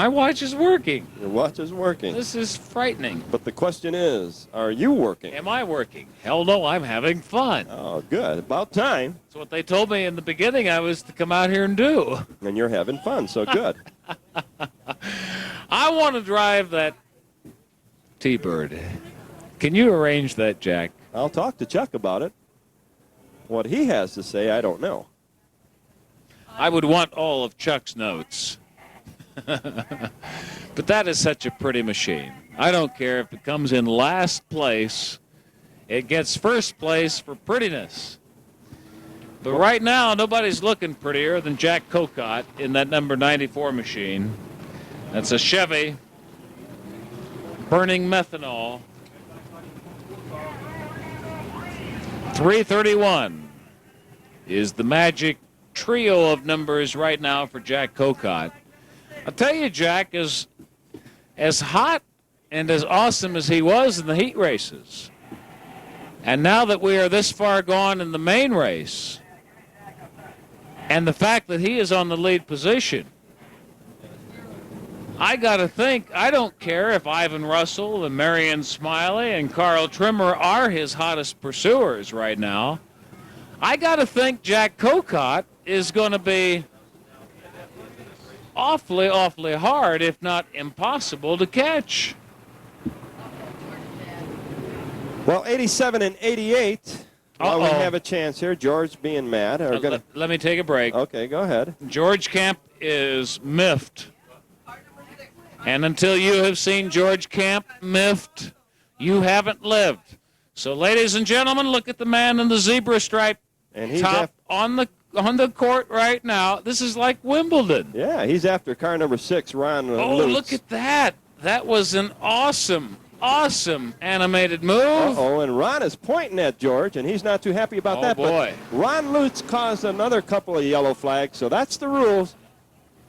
watch is working. Your watch is working. This is frightening. But the question is, are you working? Am I working? Hell no, I'm having fun. Oh, good. About time. That's what they told me in the beginning I was to come out here and do. And you're having fun, so good. I want to drive that T-Bird. Can you arrange that, Jack? I'll talk to Chuck about it. What he has to say, I don't know. I would want all of Chuck's notes. But that is such a pretty machine. I don't care if it comes in last place. It gets first place for prettiness. But right now, nobody's looking prettier than Jack Kokot in that number 94 machine. That's a Chevy burning methanol. 331 is the magic trio of numbers right now for Jack Kokot. I'll tell you, Jack, as hot and as awesome as he was in the heat races, and now that we are this far gone in the main race, and the fact that he is on the lead position, I got to think, I don't care if Ivan Russell and Marion Smiley and Carl Trimmer are his hottest pursuers right now. I got to think Jack Cocott is going to be awfully, awfully hard, if not impossible, to catch. Well, 87 and 88. Well, we have a chance here. George being mad. Let me take a break. Okay, go ahead. George Camp is miffed. And until you have seen George Camp miffed, you haven't lived. So, ladies and gentlemen, look at the man in the zebra stripe and he's top on the court right now. This is like Wimbledon. Yeah, he's after car number 6, Ron Lutes. Oh, look at that. That was an awesome animated move. Uh-oh, and Ron is pointing at George, and he's not too happy about that. Boy. But Ron Lutes caused another couple of yellow flags, so that's the rules.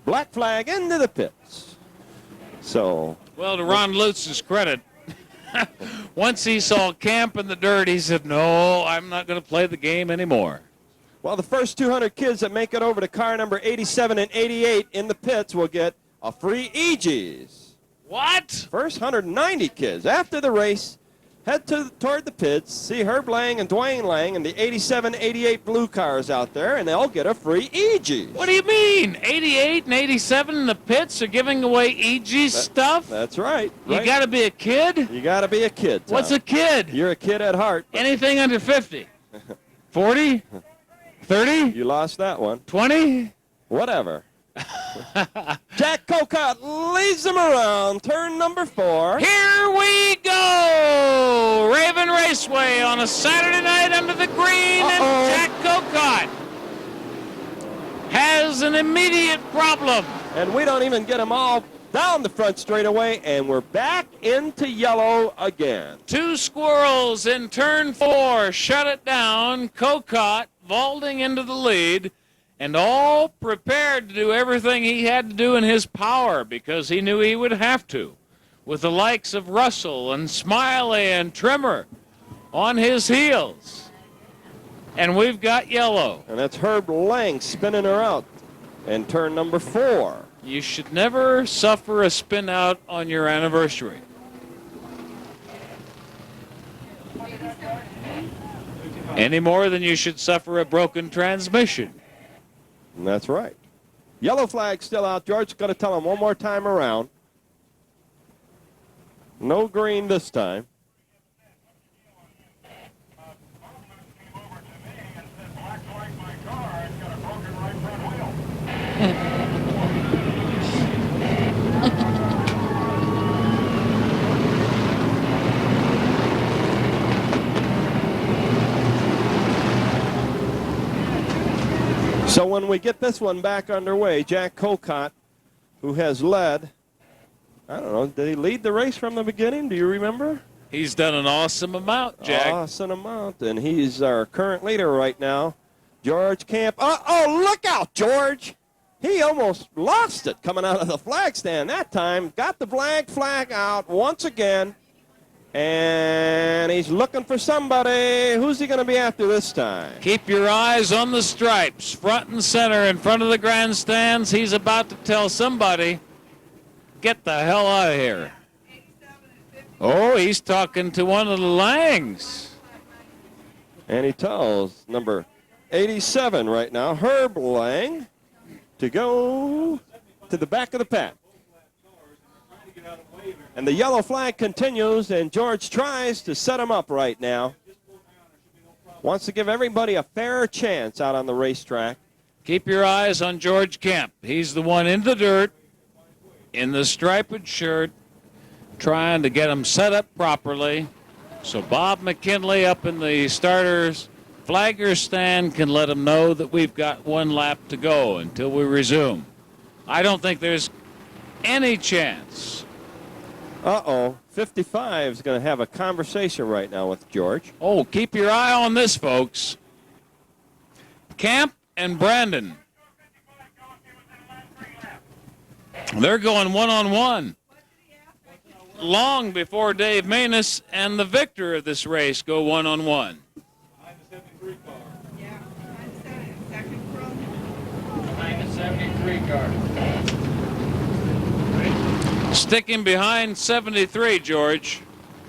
Black flag into the pits. So. Well, to Ron Lutes' credit, once he saw Camp in the dirt, he said, no, I'm not going to play the game anymore. Well, the first 200 kids that make it over to car number 87 and 88 in the pits will get a free Aegis. What? First 190 kids after the race head toward the pits, see Herb Lang and Dwayne Lang and the 87-88 blue cars out there, and they'll get a free Aegis. What do you mean? 88 and 87 in the pits are giving away Aegis stuff? That's right. You got to be a kid? You got to be a kid, Tom. What's a kid? You're a kid at heart. Anything under 50. 40? 30? You lost that one. 20? Whatever. Jack Cocott leads them around turn number 4. Here we go! Raven Raceway on a Saturday night under the green, and Jack Cocott has an immediate problem. And we don't even get them all down the front straightaway, and we're back into yellow again. 2 squirrels in turn 4 shut it down. Cocott vaulting into the lead, and all prepared to do everything he had to do in his power because he knew he would have to, with the likes of Russell and Smiley and Trimmer on his heels. And we've got yellow. And that's Herb Lang spinning her out in turn number 4. You should never suffer a spin out on your anniversary. Any more than you should suffer a broken transmission. And that's right. Yellow flag still out. George's going to tell him one more time around. No green this time. So when we get this one back underway, Jack Cocott, who has led, I don't know, did he lead the race from the beginning? Do you remember? He's done an awesome amount, Jack. Awesome amount, and he's our current leader right now, George Camp. Oh, look out, George. He almost lost it coming out of the flag stand that time. Got the flag out once again, and he's looking for somebody. Who's he going to be after this time? Keep your eyes on the stripes, front and center in front of the grandstands. He's about to tell somebody, get the hell out of here. Oh, he's talking to one of the Langs. And he tells number 87 right now, Herb Lang, to go to the back of the pack. And the yellow flag continues, and George tries to set him up right now. Wants to give everybody a fair chance out on the racetrack. Keep your eyes on George Kemp. He's the one in the dirt, in the striped shirt, trying to get him set up properly so Bob McKinley up in the starters flagger stand can let him know that we've got 1 lap to go until we resume. I don't think there's any chance. 55 is going to have a conversation right now with George. Oh, keep your eye on this, folks. Camp and Brandon. They're going one-on-one. Long before Dave Manus and the victor of this race go one-on-one. Yeah, 73 car. 73 car. Sticking behind 73, George.